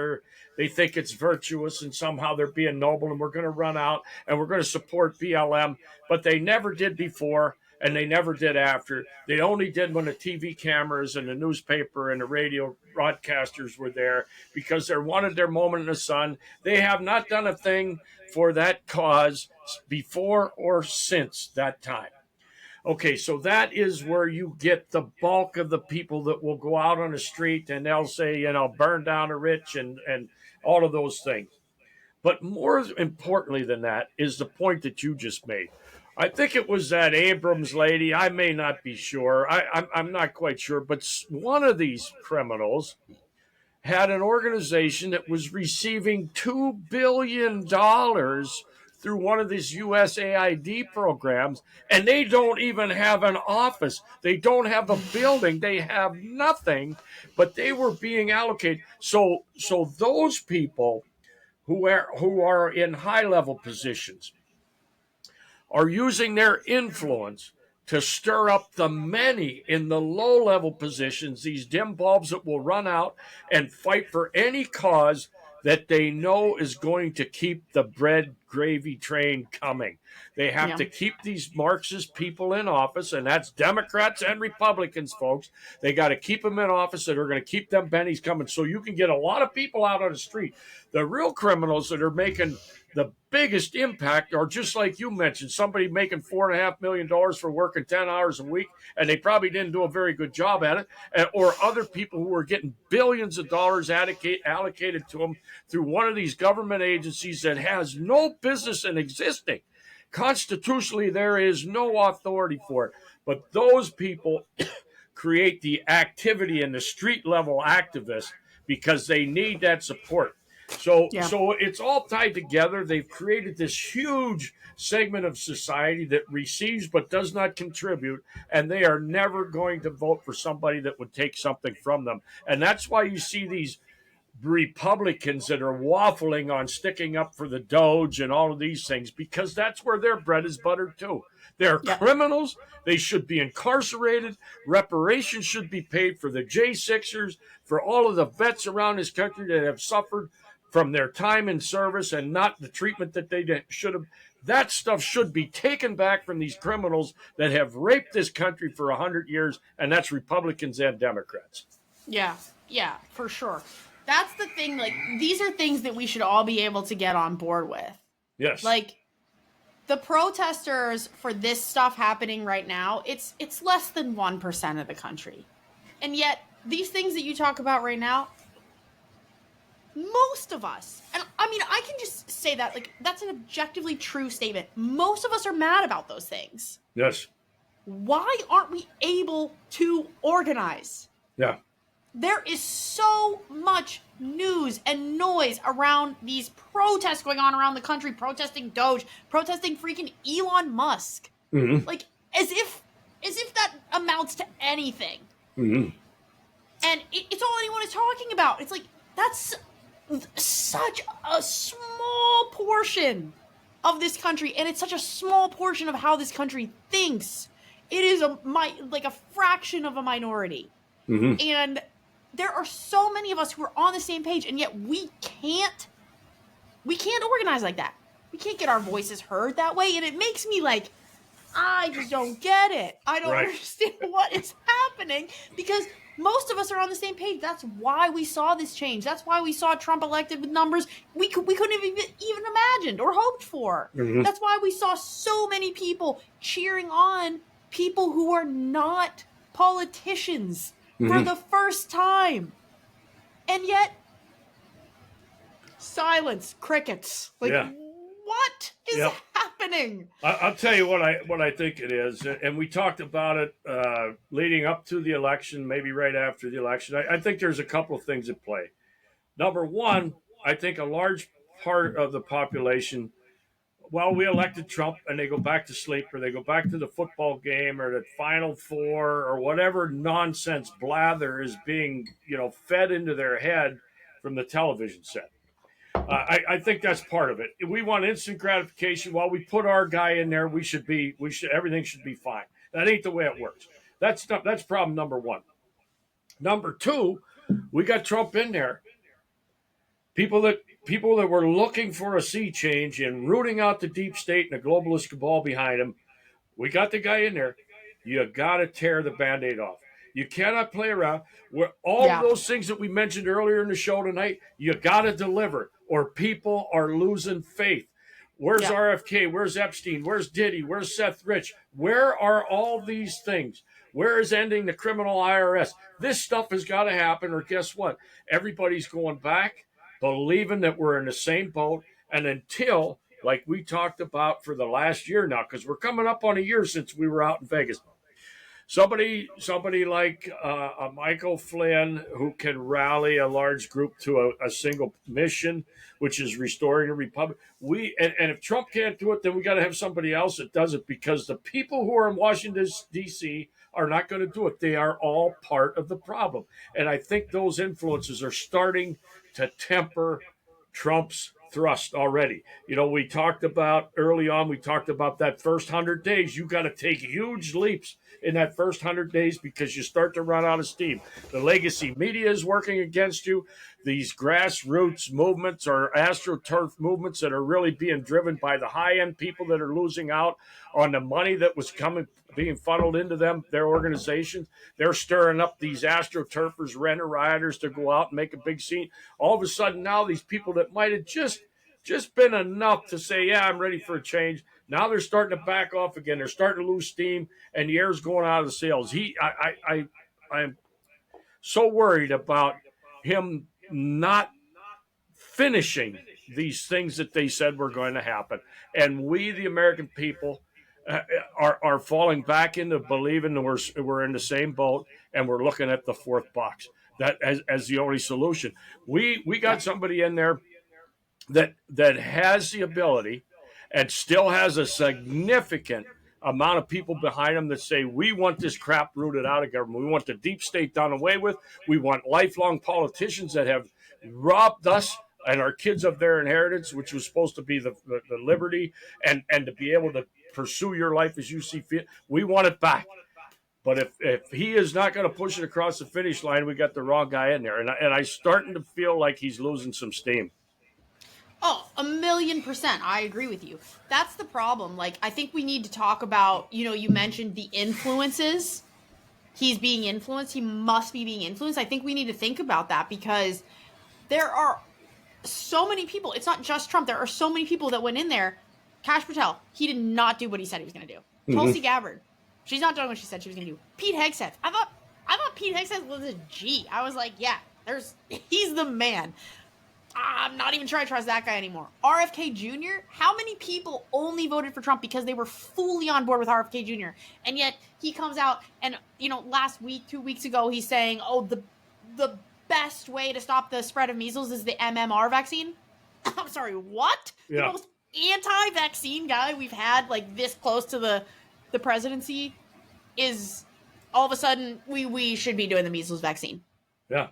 they think it's virtuous and somehow they're being noble, and we're going to run out and we're going to support BLM, but they never did before and they never did after. They only did when the TV cameras and the newspaper and the radio broadcasters were there because they wanted their moment in the sun. They have not done a thing for that cause before or since that time. Okay, so that is where you get the bulk of the people that will go out on the street and they'll say, burn down the rich and all of those things. But more importantly than that is the point that you just made. I think it was that Abrams lady. I may not be sure. I'm not quite sure. But one of these criminals had an organization that was receiving $2 billion through one of these USAID programs, and they don't even have an office. They don't have a building. They have nothing, but they were being allocated. So those people who are in high level positions are using their influence to stir up the many in the low level positions, these dim bulbs that will run out and fight for any cause that they know is going to keep the bread gravy train coming. They have Yeah. to keep these Marxist people in office, and that's Democrats and Republicans, folks. They got to keep them in office that are going to keep them bennies coming so you can get a lot of people out on the street. The real criminals that are making the biggest impact are just like you mentioned, somebody making $4.5 million for working 10 hours a week, and they probably didn't do a very good job at it, or other people who are getting billions of dollars allocated to them through one of these government agencies that has no business in existing. Constitutionally, there is no authority for it. But those people create the activity and the street level activists because they need that support. Yeah. So it's all tied together. They've created this huge segment of society that receives but does not contribute, and they are never going to vote for somebody that would take something from them. And that's why you see these Republicans that are waffling on sticking up for the Doge and all of these things, because that's where their bread is buttered too. They're Yeah. criminals. They should be incarcerated. Reparations should be paid for the J6ers, for all of the vets around this country that have suffered from their time in service and not the treatment that they should have. That stuff should be taken back from these criminals that have raped this country for 100 years, and that's Republicans and Democrats. Yeah. Yeah, for sure. That's the thing. Like, these are things that we should all be able to get on board with. Yes. Like, the protesters for this stuff happening right now, it's less than 1% of the country. And yet, these things that you talk about right now, most of us, and I mean, I can just say that, like, that's an objectively true statement. Most of us are mad about those things. Yes. Why aren't we able to organize? Yeah. There is so much news and noise around these protests going on around the country, protesting Doge, protesting freaking Elon Musk. Mm-hmm. Like, as if that amounts to anything. Mm-hmm. And it's all anyone is talking about. It's like, that's such a small portion of this country, and it's such a small portion of how this country thinks. It is like a fraction of a minority. Mm-hmm. And there are so many of us who are on the same page, and yet we can't organize like that. We can't get our voices heard that way, and it makes me like, I just don't get it. I don't understand what is happening, because most of us are on the same page. That's why we saw this change. That's why we saw Trump elected with numbers we couldn't have even imagined or hoped for. Mm-hmm. That's why we saw so many people cheering on people who are not politicians for the first time. And yet, silence, crickets. Like, what is happening? I'll tell you what I think it is, and we talked about it leading up to the election, maybe right after the election. I think there's a couple of things at play. Number one, I think a large part of the population, well, we elected Trump, and they go back to sleep, or they go back to the football game, or the Final Four, or whatever nonsense blather is being, fed into their head from the television set. I think that's part of it. If we want instant gratification, while we put our guy in there, everything should be fine. That ain't the way it works. That's problem number one. Number two, we got Trump in there. People that were looking for a sea change and rooting out the deep state and the globalist cabal behind him, we got the guy in there. You got to tear the Band-Aid off. You cannot play around. All of those things that we mentioned earlier in the show tonight, you got to deliver, or people are losing faith. Where's RFK? Where's Epstein? Where's Diddy? Where's Seth Rich? Where are all these things? Where is ending the criminal IRS? This stuff has got to happen, or guess what? Everybody's going back, believing that we're in the same boat, And until, like we talked about for the last year now, because we're coming up on a year since we were out in Vegas, somebody like a Michael Flynn who can rally a large group to a single mission, which is restoring a republic. And if Trump can't do it, then we got to have somebody else that does it, because the people who are in Washington D.C. are not going to do it. They are all part of the problem, and I think those influences are starting to temper Trump's thrust already. We talked about early on, we talked about that first 100 days. You got to take huge leaps in that first 100 days because you start to run out of steam. The legacy media is working against you. These grassroots movements or astroturf movements that are really being driven by the high end people that are losing out on the money that was being funneled into their organizations. They're stirring up these astroturfers, renter rioters to go out and make a big scene. All of a sudden now these people that might have just been enough to say, yeah, I'm ready for a change. Now they're starting to back off again. They're starting to lose steam, and the air's going out of the sails. I'm so worried about him not finishing these things that they said were going to happen. And we, the American people, are falling back into believing that we're in the same boat, and we're looking at the fourth box that as the only solution. We got somebody in there that has the ability and still has a significant amount of people behind them that say, we want this crap rooted out of government. We want the deep state done away with. We want lifelong politicians that have robbed us and our kids of their inheritance, which was supposed to be the liberty and to be able to pursue your life as you see fit. We want it back. But if he is not going to push it across the finish line, we got the wrong guy in there. And I'm starting to feel like he's losing some steam. Oh, 1,000,000%. I agree with you. That's the problem. Like, I think we need to talk about, you mentioned the influences. He's being influenced. He must be being influenced. I think we need to think about that because there are so many people. It's not just Trump. There are so many people that went in there. Kash Patel, he did not do what he said he was going to do. Mm-hmm. Tulsi Gabbard, she's not doing what she said she was going to do. Pete Hegseth, I thought Pete Hegseth was a G. I was like, yeah, he's the man. I'm not even trying to trust that guy anymore. RFK Jr., how many people only voted for Trump because they were fully on board with RFK Jr.? And yet he comes out and, last week, 2 weeks ago, he's saying, oh, the best way to stop the spread of measles is the MMR vaccine. I'm sorry, what? Yeah. The most anti-vaccine guy we've had, like, this close to the presidency is all of a sudden we should be doing the measles vaccine. Yeah.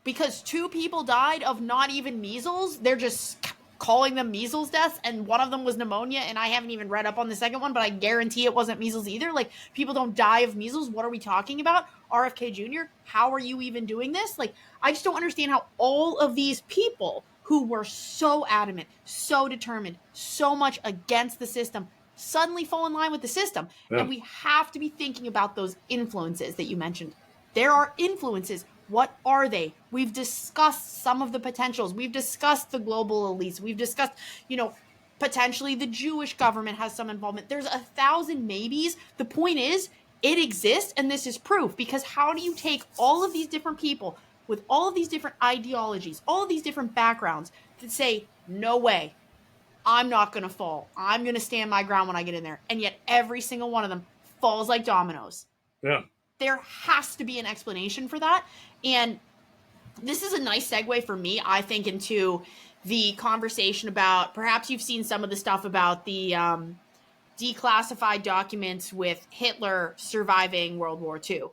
Because 2 people died of not even measles. They're just calling them measles deaths, and one of them was pneumonia, and I haven't even read up on the second one, but I guarantee it wasn't measles either. Like, people don't die of measles. What are we talking about? RFK Jr., how are you even doing this? Like, I just don't understand how all of these people who were so adamant, so determined, so much against the system suddenly fall in line with the system. Yeah. And we have to be thinking about those influences that you mentioned. There are influences. What are they? We've discussed some of the potentials. We've discussed the global elites. We've discussed, potentially the Jewish government has some involvement. There's 1,000 maybes. The point is, it exists, and this is proof. Because how do you take all of these different people with all of these different ideologies, all of these different backgrounds, to say, no way, I'm not going to fall. I'm going to stand my ground when I get in there. And yet every single one of them falls like dominoes. Yeah. There has to be an explanation for that. And this is a nice segue for me, I think, into the conversation about, perhaps you've seen some of the stuff about the declassified documents with Hitler surviving World War II.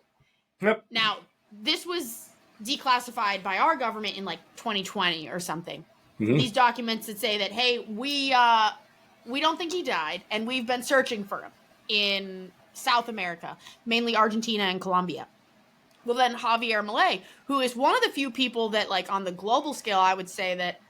Yep. Now, this was declassified by our government in like 2020 or something. Mm-hmm. These documents that say that, hey, we don't think he died, and we've been searching for him in South America, mainly Argentina and Colombia. Well, then Javier Milei, who is one of the few people that, like, on the global scale, I would say that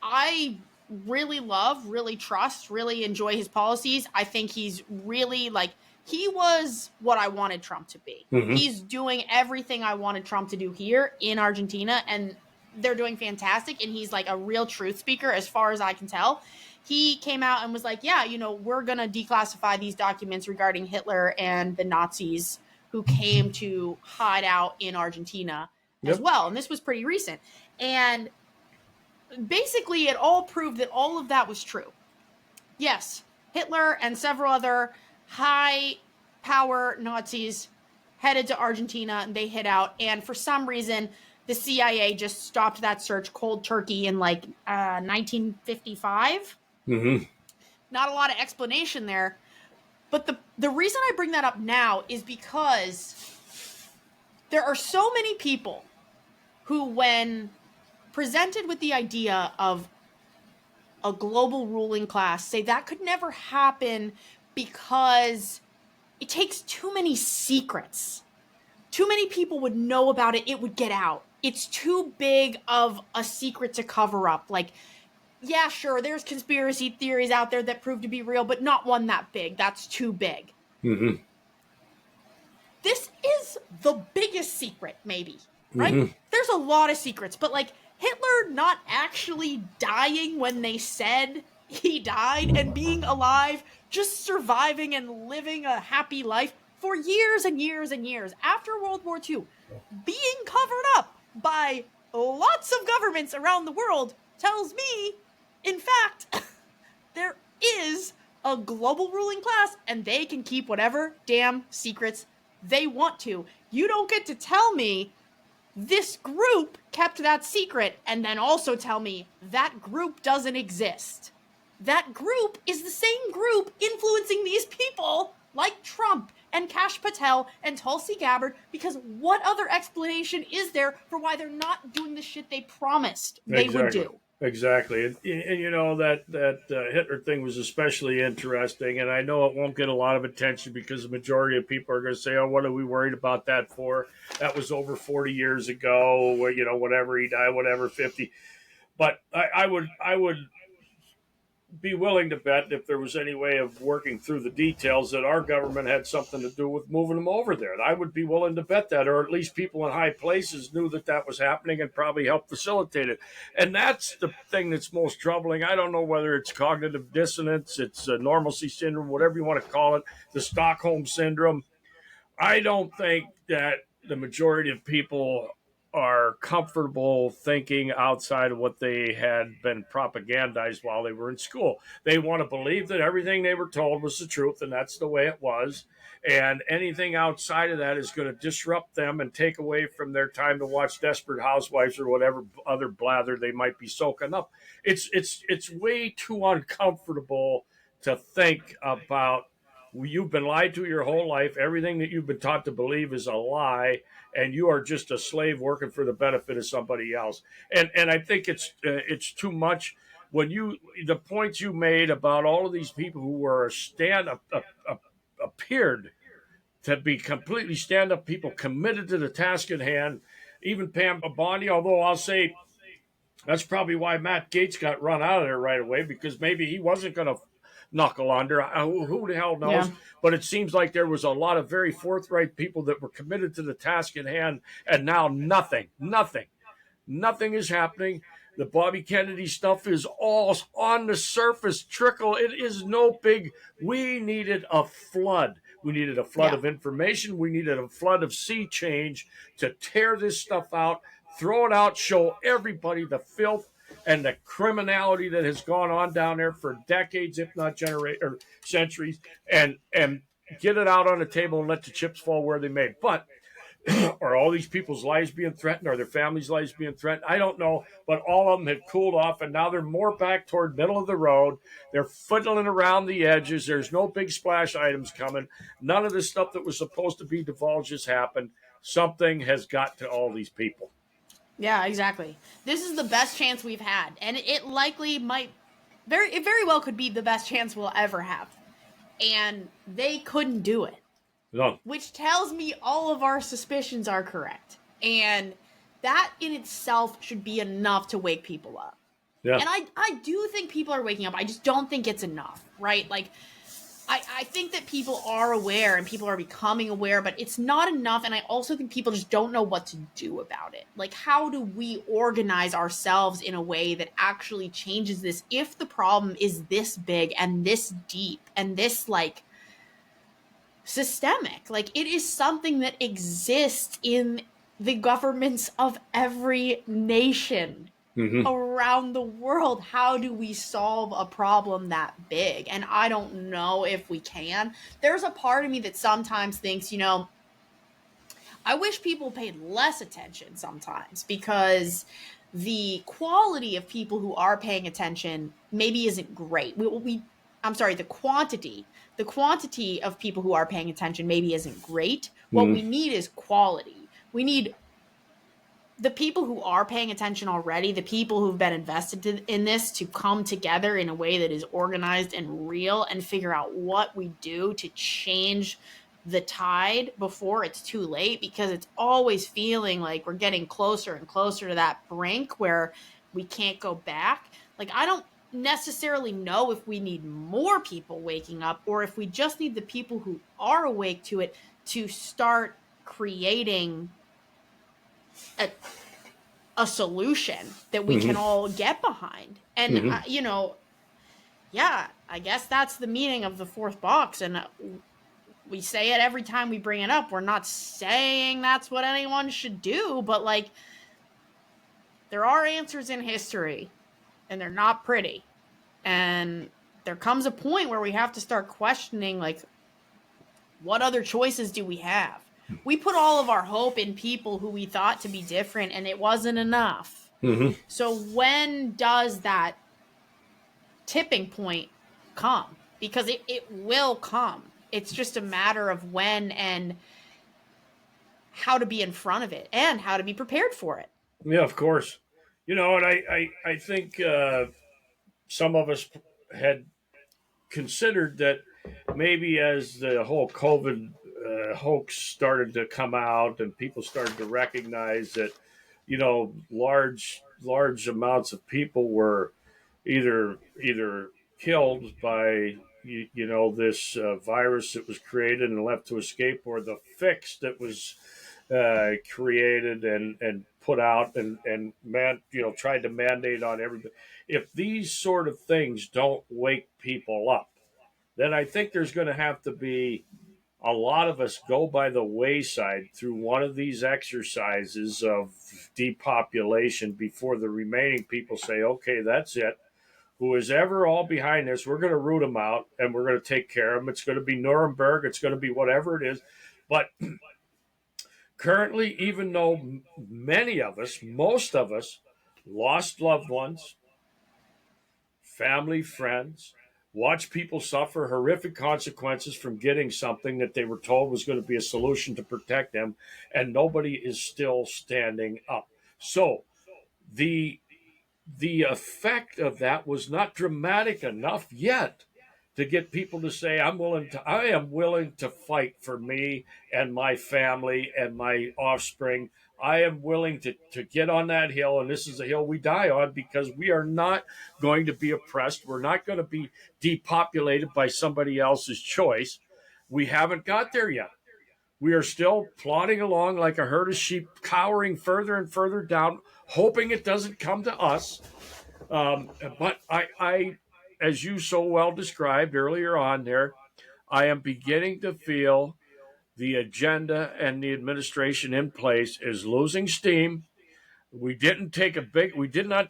I really love, really trust, really enjoy his policies. I think he's really, like, he was what I wanted Trump to be. Mm-hmm. He's doing everything I wanted Trump to do here in Argentina, and they're doing fantastic, and he's, like, a real truth speaker as far as I can tell. He came out and was like, yeah, we're going to declassify these documents regarding Hitler and the Nazis who came to hide out in Argentina as well. And this was pretty recent. And basically it all proved that all of that was true. Yes, Hitler and several other high power Nazis headed to Argentina and they hid out. And for some reason, the CIA just stopped that search cold turkey in like 1955. Mm-hmm. Not a lot of explanation there. But the reason I bring that up now is because there are so many people who, when presented with the idea of a global ruling class, say that could never happen because it takes too many secrets. Too many people would know about it, it would get out. It's too big of a secret to cover up. Like, yeah, sure, there's conspiracy theories out there that prove to be real, but not one that big. That's too big. Mm-hmm. This is the biggest secret, maybe, right? Mm-hmm. There's a lot of secrets, but like Hitler not actually dying when they said he died and being alive, just surviving and living a happy life for years and years and years after World War II, being covered up by lots of governments around the world tells me, in fact, there is a global ruling class and they can keep whatever damn secrets they want to. You don't get to tell me this group kept that secret and then also tell me that group doesn't exist. That group is the same group influencing these people like Trump and Kash Patel and Tulsi Gabbard, because what other explanation is there for why they're not doing the shit they promised they would do? Exactly. And you know, that Hitler thing was especially interesting. And I know it won't get a lot of attention because the majority of people are going to say, oh, what are we worried about that for? That was over 40 years ago, where, you know, whatever, he died, whatever, 50. But I would be willing to bet, if there was any way of working through the details, that our government had something to do with moving them over there. I would be willing to bet that, or at least people in high places knew that that was happening and probably helped facilitate it. And that's the thing that's most troubling. I don't know whether it's cognitive dissonance, it's normalcy syndrome, whatever you want to call it, the Stockholm syndrome. I don't think that the majority of people are comfortable thinking outside of what they had been propagandized while they were in school. They want to believe that everything they were told was the truth, and that's the way it was. And anything outside of that is going to disrupt them and take away from their time to watch Desperate Housewives or whatever other blather they might be soaking up. It's way too uncomfortable to think about. You've been lied to your whole life. Everything that you've been taught to believe is a lie, and you are just a slave working for the benefit of somebody else. And I think it's too much. When you the points you made about all of these people who were appeared to be completely stand up people committed to the task at hand. Even Pam Bondi, although I'll say that's probably why Matt Gaetz got run out of there right away, because maybe he wasn't going to knuckle under. Who the hell knows? Yeah. But it seems like there was a lot of very forthright people that were committed to the task at hand, and now nothing is happening. The Bobby Kennedy stuff is all on the surface trickle. It is no big. We needed a flood. We needed a flood of information. We needed a flood of sea change to tear this stuff out, throw it out, show everybody the filth and the criminality that has gone on down there for decades, if not centuries, and get it out on the table and let the chips fall where they may. But are all these people's lives being threatened? Are their families' lives being threatened? I don't know, but all of them had cooled off, and now they're more back toward middle of the road. They're fiddling around the edges. There's no big splash items coming. None of the stuff that was supposed to be divulged has happened. Something has got to all these people. Yeah, exactly. This is the best chance we've had, and it likely it very well could be the best chance we'll ever have. And they couldn't do it. No. Which tells me all of our suspicions are correct. And that in itself should be enough to wake people up. Yeah. And I do think people are waking up. I just don't think it's enough, right? Like, I think that people are aware and people are becoming aware, but it's not enough. And I also think people just don't know what to do about it. Like, how do we organize ourselves in a way that actually changes this if the problem is this big and this deep and this, like, systemic? Like, it is something that exists in the governments of every nation. Mm-hmm. around the world. How do we solve a problem that big? And I don't know if we can. There's a part of me that sometimes thinks, I wish people paid less attention sometimes, because the quality of people who are paying attention maybe isn't great. I'm sorry, the quantity of people who are paying attention maybe isn't great. What we Mm-hmm. need is quality. We need the people who are paying attention already, the people who've been invested in this, to come together in a way that is organized and real, and figure out what we do to change the tide before it's too late, because it's always feeling like we're getting closer and closer to that brink where we can't go back. Like, I don't necessarily know if we need more people waking up, or if we just need the people who are awake to it to start creating a, a solution that we can Mm-hmm. all get behind. And, Mm-hmm. yeah, I guess that's the meaning of the fourth box. And we say it every time we bring it up. We're not saying that's what anyone should do, but like, there are answers in history, and they're not pretty. And there comes a point where we have to start questioning, like, what other choices do we have? We put all of our hope in people who we thought to be different, and it wasn't enough. Mm-hmm. So when does that tipping point come? Because it will come. It's just a matter of when, and how to be in front of it, and how to be prepared for it. Yeah, of course. And I think some of us had considered that maybe as the whole COVID hoax started to come out and people started to recognize that, large amounts of people were either killed by this virus that was created and left to escape, or the fix that was created and put out and tried to mandate on everybody. If these sort of things don't wake people up, then I think there's going to have to be a lot of us go by the wayside through one of these exercises of depopulation before the remaining people say, okay, that's it. Who is ever all behind this, we're going to root them out and we're going to take care of them. It's going to be Nuremberg. It's going to be whatever it is. But currently, even though many of us, most of us, lost loved ones, family, friends, watch people suffer horrific consequences from getting something that they were told was going to be a solution to protect them, and nobody is still standing up. So the the effect of that was not dramatic enough yet to get people to say, I am willing to fight for me and my family and my offspring. I am willing to get on that hill, and this is a hill we die on, because we are not going to be oppressed. We're not going to be depopulated by somebody else's choice. We haven't got there yet. We are still plodding along like a herd of sheep, cowering further and further down, hoping it doesn't come to us. But as you so well described earlier on there, I am beginning to feel the agenda and the administration in place is losing steam. We did not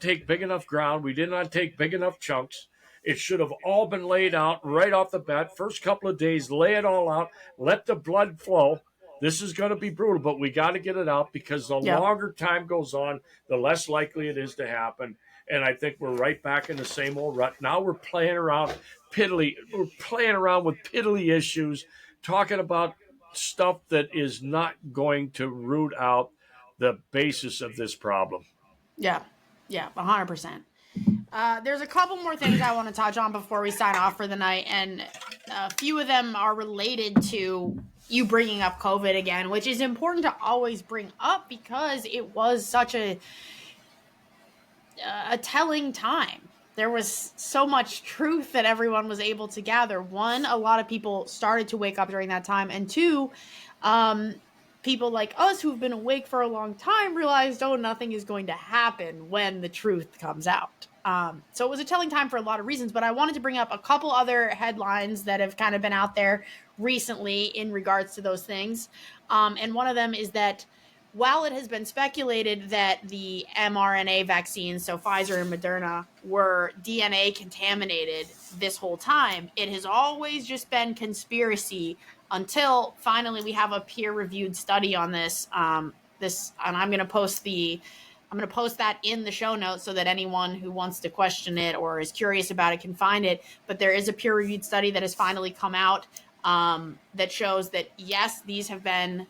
take big enough ground. We did not take big enough chunks. It should have all been laid out right off the bat. First couple of days, lay it all out, let the blood flow. This is going to be brutal, but we got to get it out, because the Yep. longer time goes on, the less likely it is to happen. And I think we're right back in the same old rut. Now we're playing around We're playing around with piddly issues, talking about stuff that is not going to root out the basis of this problem. Yeah. Yeah. 100%. There's a couple more things I want to touch on before we sign off for the night, and a few of them are related to you bringing up COVID again, which is important to always bring up, because it was such a telling time. There was so much truth that everyone was able to gather. One, a lot of people started to wake up during that time, and two, people like us who've been awake for a long time realized, oh, nothing is going to happen when the truth comes out. So it was a telling time for a lot of reasons, but I wanted to bring up a couple other headlines that have kind of been out there recently in regards to those things. And one of them is that while it has been speculated that the mRNA vaccines, so Pfizer and Moderna, were DNA contaminated this whole time, it has always just been conspiracy until finally we have a peer-reviewed study on this. And I'm going to post that in the show notes so that anyone who wants to question it or is curious about it can find it. But there is a peer-reviewed study that has finally come out that shows that yes, these have been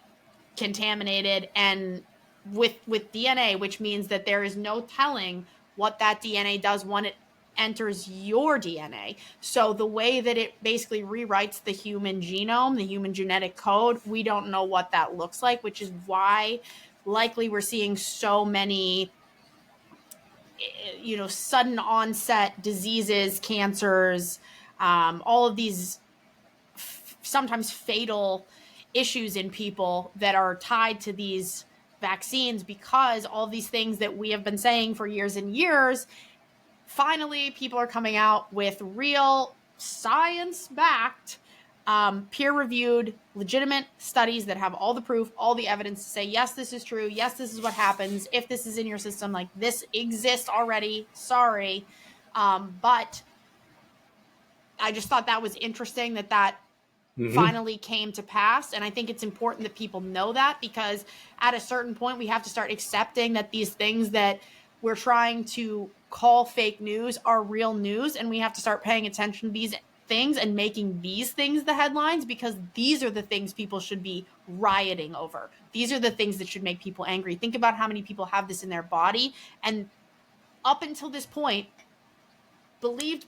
contaminated and with DNA, which means that there is no telling what that DNA does when it enters your DNA. So the way that it basically rewrites the human genome, the human genetic code, we don't know what that looks like, which is why likely we're seeing so many sudden onset diseases, cancers, all of these sometimes fatal issues in people that are tied to these vaccines, because all these things that we have been saying for years and years, finally people are coming out with real science-backed, peer-reviewed, legitimate studies that have all the proof, all the evidence to say, yes, this is true. Yes, this is what happens. If this is in your system, like this exists already. Sorry. But I just thought that was interesting that Mm-hmm. finally came to pass. And I think it's important that people know that, because at a certain point, we have to start accepting that these things that we're trying to call fake news are real news. And we have to start paying attention to these things and making these things the headlines, because these are the things people should be rioting over. These are the things that should make people angry. Think about how many people have this in their body. And up until this point, believed,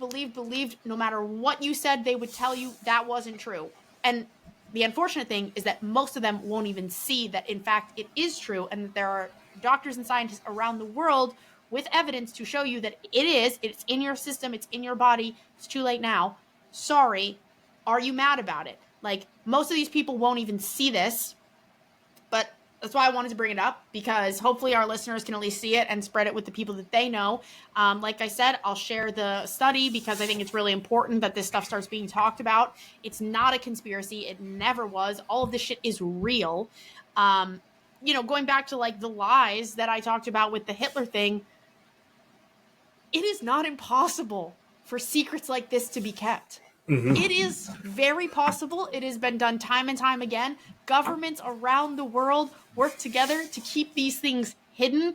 no matter what you said, they would tell you that wasn't true. And the unfortunate thing is that most of them won't even see that, in fact, it is true, and that there are doctors and scientists around the world with evidence to show you that it's in your system, it's in your body. It's too late now. Sorry. Are you mad about it? Like, most of these people won't even see this, but that's why I wanted to bring it up, because hopefully our listeners can at least see it and spread it with the people that they know. Like I said, I'll share the study because I think it's really important that this stuff starts being talked about. It's not a conspiracy. It never was. All of this shit is real. Going back to like the lies that I talked about with the Hitler thing, it is not impossible for secrets like this to be kept. Mm-hmm. It is very possible. It has been done time and time again. Governments around the world work together to keep these things hidden.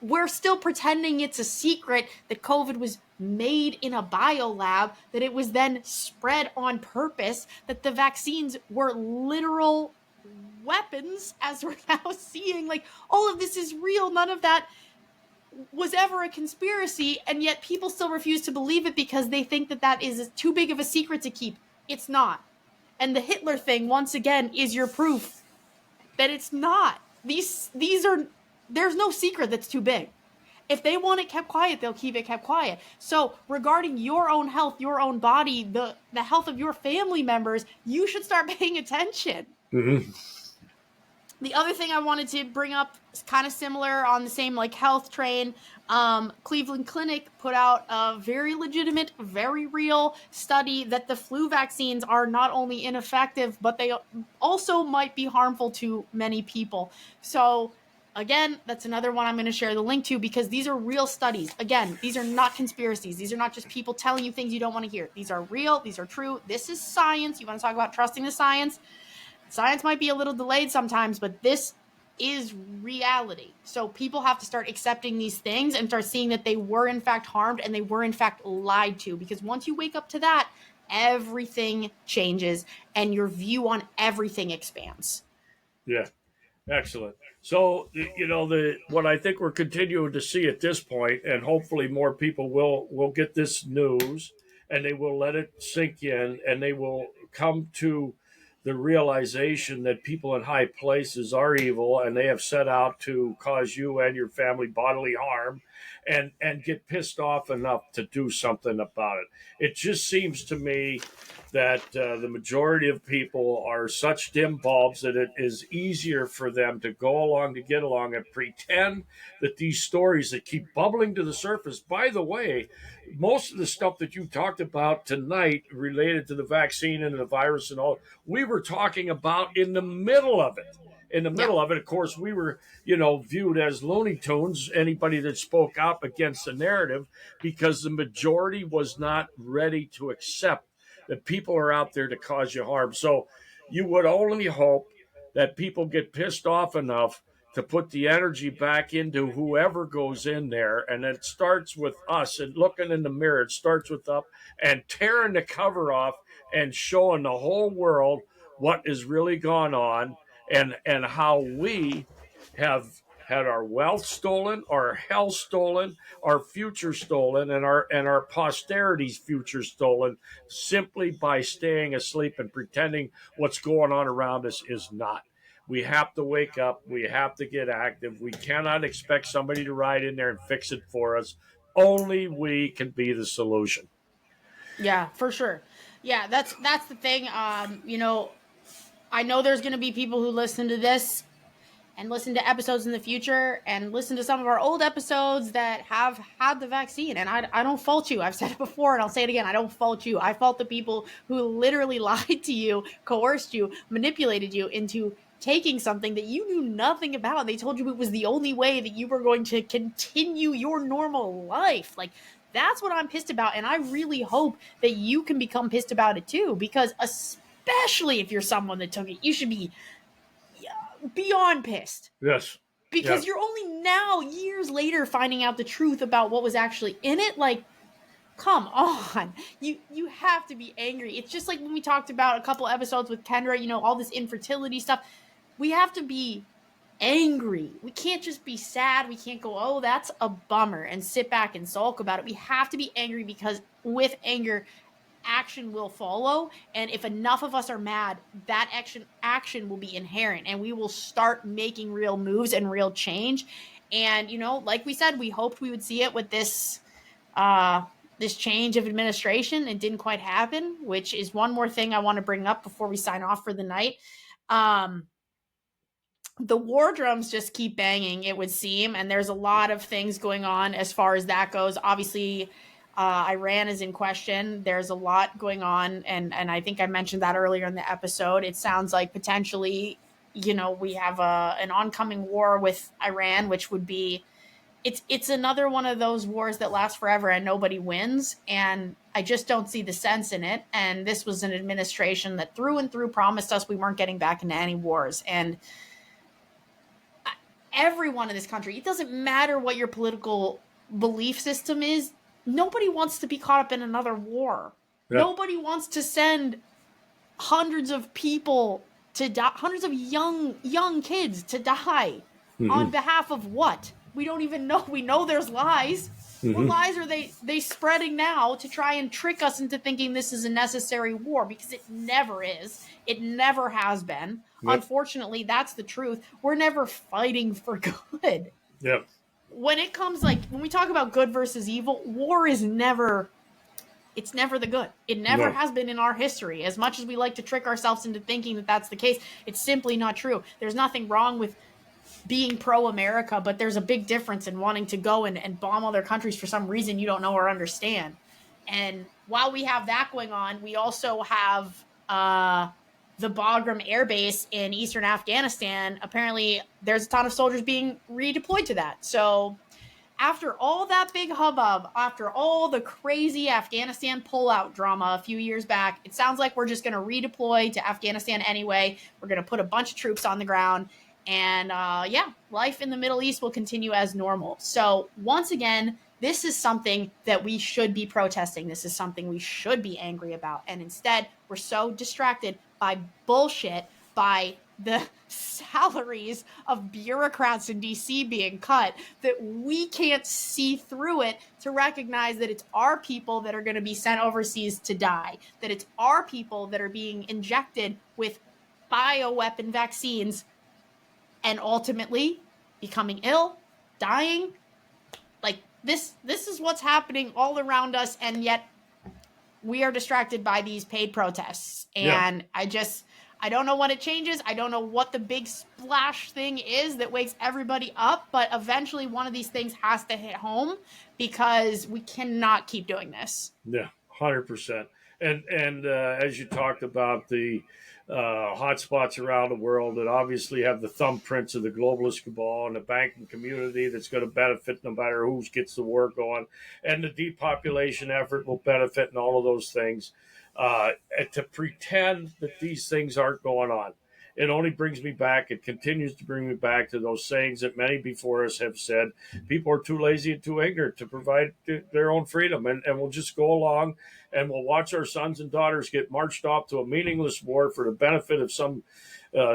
We're still pretending it's a secret that COVID was made in a biolab, that it was then spread on purpose, that the vaccines were literal weapons, as we're now seeing. Like, all of this is real. None of that was ever a conspiracy, and yet people still refuse to believe it because they think that is too big of a secret to keep. It's not. And the Hitler thing, once again, is your proof that it's not. These are, there's no secret that's too big. If they want it kept quiet, they'll keep it kept quiet. So regarding your own health, your own body, the health of your family members, you should start paying attention. Mm-hmm. The other thing I wanted to bring up is kind of similar on the same like health train. Cleveland Clinic put out a very legitimate, very real study that the flu vaccines are not only ineffective, but they also might be harmful to many people. So again, that's another one I'm going to share the link to, because these are real studies. Again, these are not conspiracies. These are not just people telling you things you don't want to hear. These are real. These are true. This is science. You want to talk about trusting the science? Science might be a little delayed sometimes, but this is reality. So people have to start accepting these things and start seeing that they were in fact harmed and they were in fact lied to. Because once you wake up to that, everything changes and your view on everything expands. Yeah. Excellent. So, the what I think we're continuing to see at this point, and hopefully more people will get this news, and they will let it sink in, and they will come to the realization that people in high places are evil, and they have set out to cause you and your family bodily harm, and get pissed off enough to do something about it. It just seems to me that the majority of people are such dim bulbs that it is easier for them to go along to get along and pretend that these stories that keep bubbling to the surface. By the way, most of the stuff that you talked about tonight related to the vaccine and the virus and all, we were talking about in the middle of it. in the Yeah. middle of it, of course, we were, viewed as Looney Tunes, anybody that spoke up against the narrative, because the majority was not ready to accept that people are out there to cause you harm. So you would only hope that people get pissed off enough to put the energy back into whoever goes in there. And it starts with us and looking in the mirror. It starts with us and tearing the cover off and showing the whole world what is really gone on, and how we have had our wealth stolen, our health stolen, our future stolen, and our posterity's future stolen, simply by staying asleep and pretending what's going on around us is not. We have to wake up. We have to get active. We cannot expect somebody to ride in there and fix it for us. Only we can be the solution. Yeah, for sure. Yeah, that's the thing. I know there's going to be people who listen to this and listen to episodes in the future and listen to some of our old episodes that have had the vaccine. And I don't fault you. I've said it before and I'll say it again. I don't fault you. I fault the people who literally lied to you, coerced you, manipulated you into taking something that you knew nothing about. They told you it was the only way that you were going to continue your normal life. Like, that's what I'm pissed about. And I really hope that you can become pissed about it too, because especially if you're someone that took it, you should be beyond pissed, Yes. because Yeah. you're only now, years later, finding out the truth about what was actually in it. Like, come on, you have to be angry. It's just like when we talked about a couple episodes with Kendra, all this infertility stuff. We have to be angry. We can't just be sad. We can't go, oh, that's a bummer, and sit back and sulk about it. We have to be angry, because with anger, action will follow. And if enough of us are mad, that action will be inherent, and we will start making real moves and real change. And like we said, we hoped we would see it with this change of administration. It didn't quite happen, which is one more thing I want to bring up before we sign off for the night. The war drums just keep banging, it would seem, and there's a lot of things going on as far as that goes. Obviously, Iran is in question. There's a lot going on, and I think I mentioned that earlier in the episode. It sounds like potentially, we have an oncoming war with Iran, which would be, it's another one of those wars that lasts forever and nobody wins. And I just don't see the sense in it. And this was an administration that through and through promised us we weren't getting back into any wars. And everyone in this country, it doesn't matter what your political belief system is, nobody wants to be caught up in another war. Yeah. Nobody wants to send hundreds of people to die, hundreds of young kids to die. On behalf of what? We don't even know. We know there's lies. What lies are they spreading now to try and trick us into thinking this is a necessary war? Because it never is. It never has been. Yep. Unfortunately, that's the truth. We're never fighting for good. Yep. When it comes, when we talk about good versus evil, war is never, it's never the good. It never has been in our history. As much as we like to trick ourselves into thinking that that's the case, it's simply not true. There's nothing wrong with being pro-America, but there's a big difference in wanting to go and bomb other countries for some reason you don't know or understand. And while we have that going on, we also have the Bagram Air Base in eastern Afghanistan. Apparently, there's a ton of soldiers being redeployed to that. So after all that big hubbub, after all the crazy Afghanistan pullout drama a few years back, it sounds like we're just going to redeploy to Afghanistan anyway. We're going to put a bunch of troops on the ground. And life in the Middle East will continue as normal. So once again, this is something that we should be protesting. This is something we should be angry about. And instead, we're so distracted by bullshit, by the salaries of bureaucrats in DC being cut, that we can't see through it to recognize that it's our people that are going to be sent overseas to die, that it's our people that are being injected with bioweapon vaccines and ultimately becoming ill, dying. Like, this is what's happening all around us, and yet we are distracted by these paid protests. And I don't know when it changes. I don't know what the big splash thing is that wakes everybody up, but eventually one of these things has to hit home, because we cannot keep doing this. Yeah, 100%. And as you talked about the hotspots around the world that obviously have the thumbprints of the globalist cabal and the banking community that's going to benefit no matter who gets the war going, and the depopulation effort will benefit and all of those things. And to pretend that these things aren't going on, it only brings me back, it continues to bring me back to those sayings that many before us have said. People are too lazy and too ignorant to provide their own freedom, and we'll just go along and we'll watch our sons and daughters get marched off to a meaningless war for the benefit of some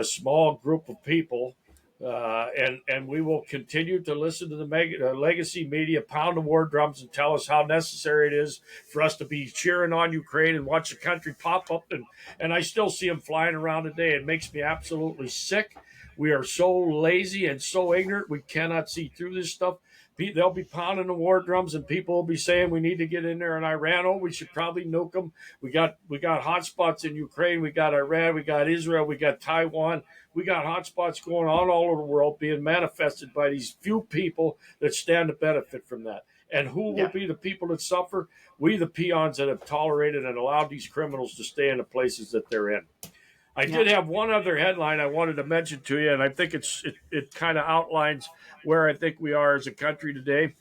small group of people. And we will continue to listen to the legacy media pound the war drums and tell us how necessary it is for us to be cheering on Ukraine and watch the country pop up. And I still see them flying around today. It makes me absolutely sick. We are so lazy and so ignorant. We cannot see through this stuff. They'll be pounding the war drums, and people will be saying we need to get in there in Iran. Oh, we should probably nuke them. We got hot spots in Ukraine. We got Iran. We got Israel. We got Taiwan. We got hot spots going on all over the world being manifested by these few people that stand to benefit from that. And who will be the people that suffer? We, the peons that have tolerated and allowed these criminals to stay in the places that they're in. I did have one other headline I wanted to mention to you, and I think it kind of outlines where I think we are as a country today.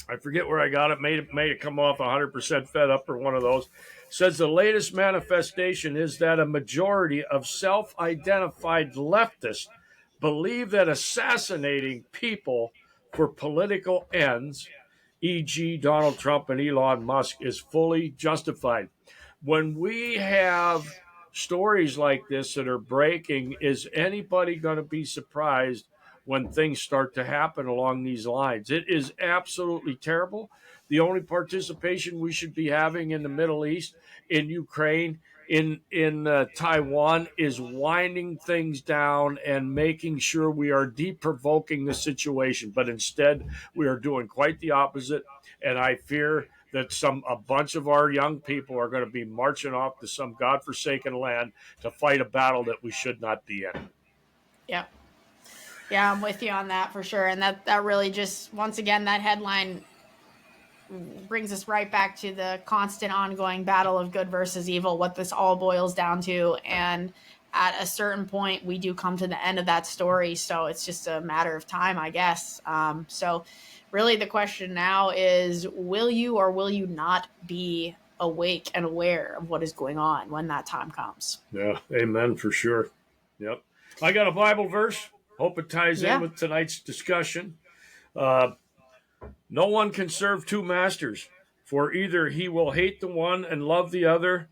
I forget where I got it. May have come off 100% fed up or one of those. It says the latest manifestation is that a majority of self-identified leftists believe that assassinating people for political ends, e.g. Donald Trump and Elon Musk, is fully justified. When we have stories like this that are breaking, is anybody going to be surprised when things start to happen along these lines? It is absolutely terrible. The only participation we should be having in the Middle East, in Ukraine, in Taiwan, is winding things down and making sure we are de-provoking the situation. But instead, we are doing quite the opposite. And I fear that a bunch of our young people are going to be marching off to some godforsaken land to fight a battle that we should not be in. Yeah. Yeah, I'm with you on that for sure. And that really just, once again, that headline brings us right back to the constant ongoing battle of good versus evil, what this all boils down to. And at a certain point, we do come to the end of that story. So it's just a matter of time, I guess. So really the question now is, will you or will you not be awake and aware of what is going on when that time comes? Yeah, amen for sure. Yep. I got a Bible verse. Hope it ties in with tonight's discussion. No one can serve two masters, for either he will hate the one and love the other,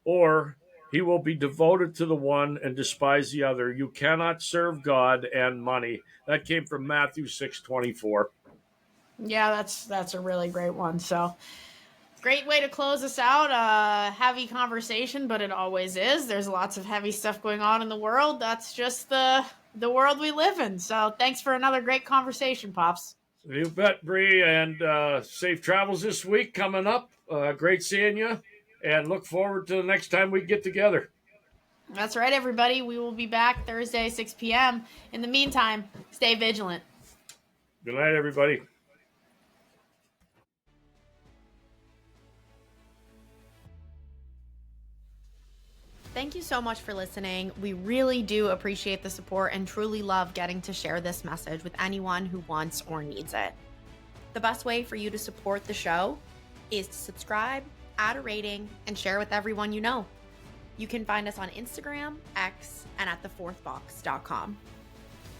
or he will be devoted to the one and despise the other. You cannot serve God and money. That came from Matthew 6:24. Yeah, that's a really great one. So great way to close us out. Heavy conversation, but it always is. There's lots of heavy stuff going on in the world. That's just the world we live in. So thanks for another great conversation, Pops. You bet, Bree, and safe travels this week coming up. Great seeing you, and look forward to the next time we get together. That's right, everybody. We will be back Thursday, 6 p.m. In the meantime, stay vigilant. Good night, everybody. Thank you so much for listening. We really do appreciate the support and truly love getting to share this message with anyone who wants or needs it. The best way for you to support the show is to subscribe, add a rating, and share with everyone you know. You can find us on Instagram, X, and at thefourthbox.com.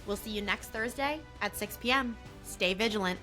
We'll see you next Thursday at 6 p.m. Stay vigilant.